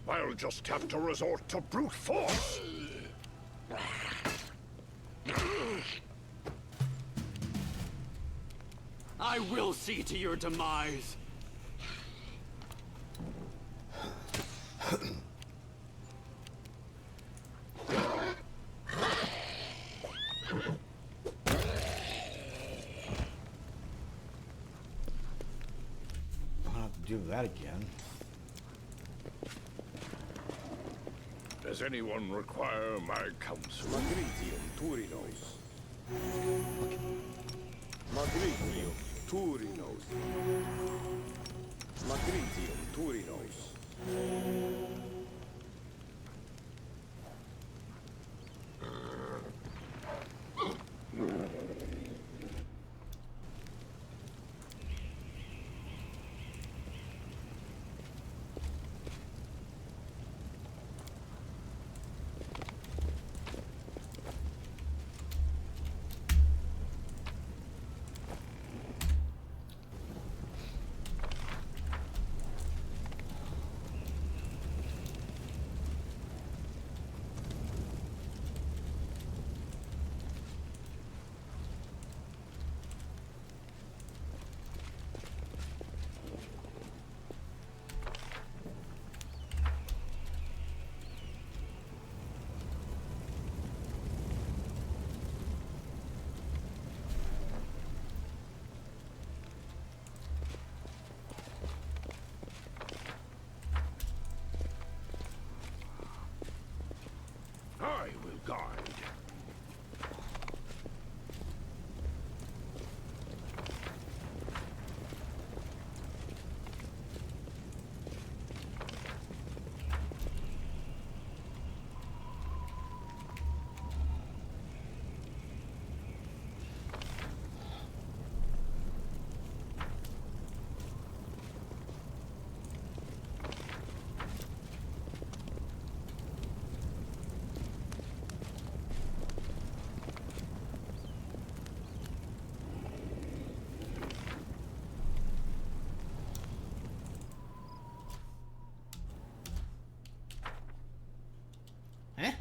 I'll just have to resort to brute force.
I will see to your demise.
I'll have to do that again.
Does anyone require my counsel?
Magritium Turinos. Magritium Turinos. Magritium Turinos.
I will guide.
Eh?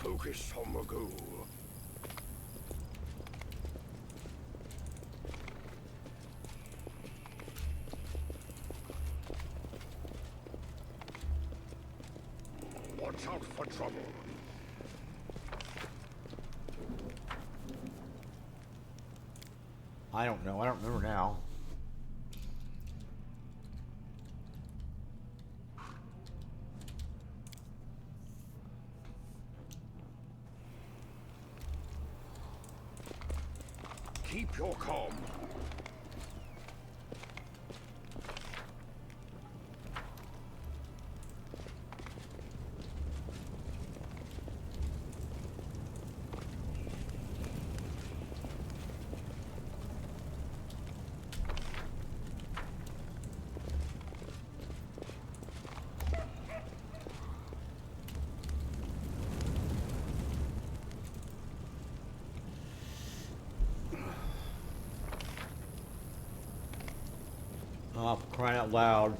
Focus on the goal. Watch out for trouble.
I don't know. I don't remember now.
Keep your calm.
Oh, for crying out loud.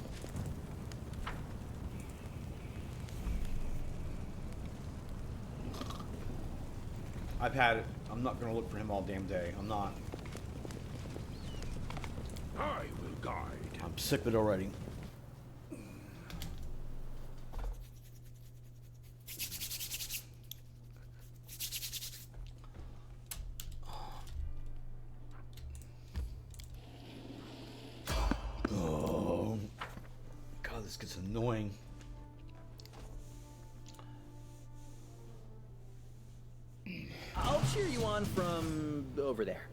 I've had it. I'm not gonna look for him all damn day. I'm not.
I will guide.
I'm sick of it already. Oh, God, this gets annoying.
I'll cheer you on from over there.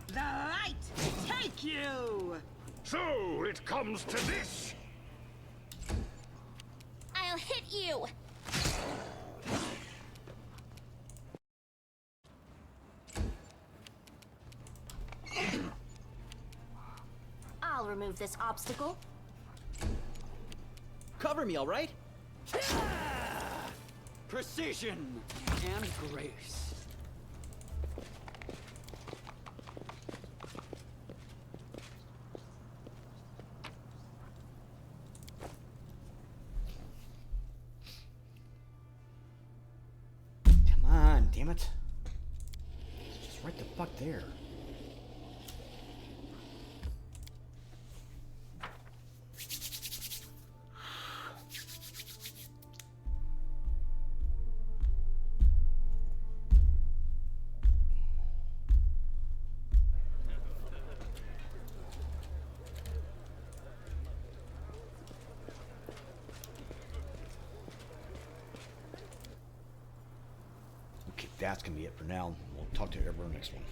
The light take you!
So it comes to this.
I'll hit you! I'll remove this obstacle.
Cover me, all right?
Precision and grace.
Come on, damn it. It's just right the fuck there. Okay, that's gonna be it for now. We'll talk to everyone next one.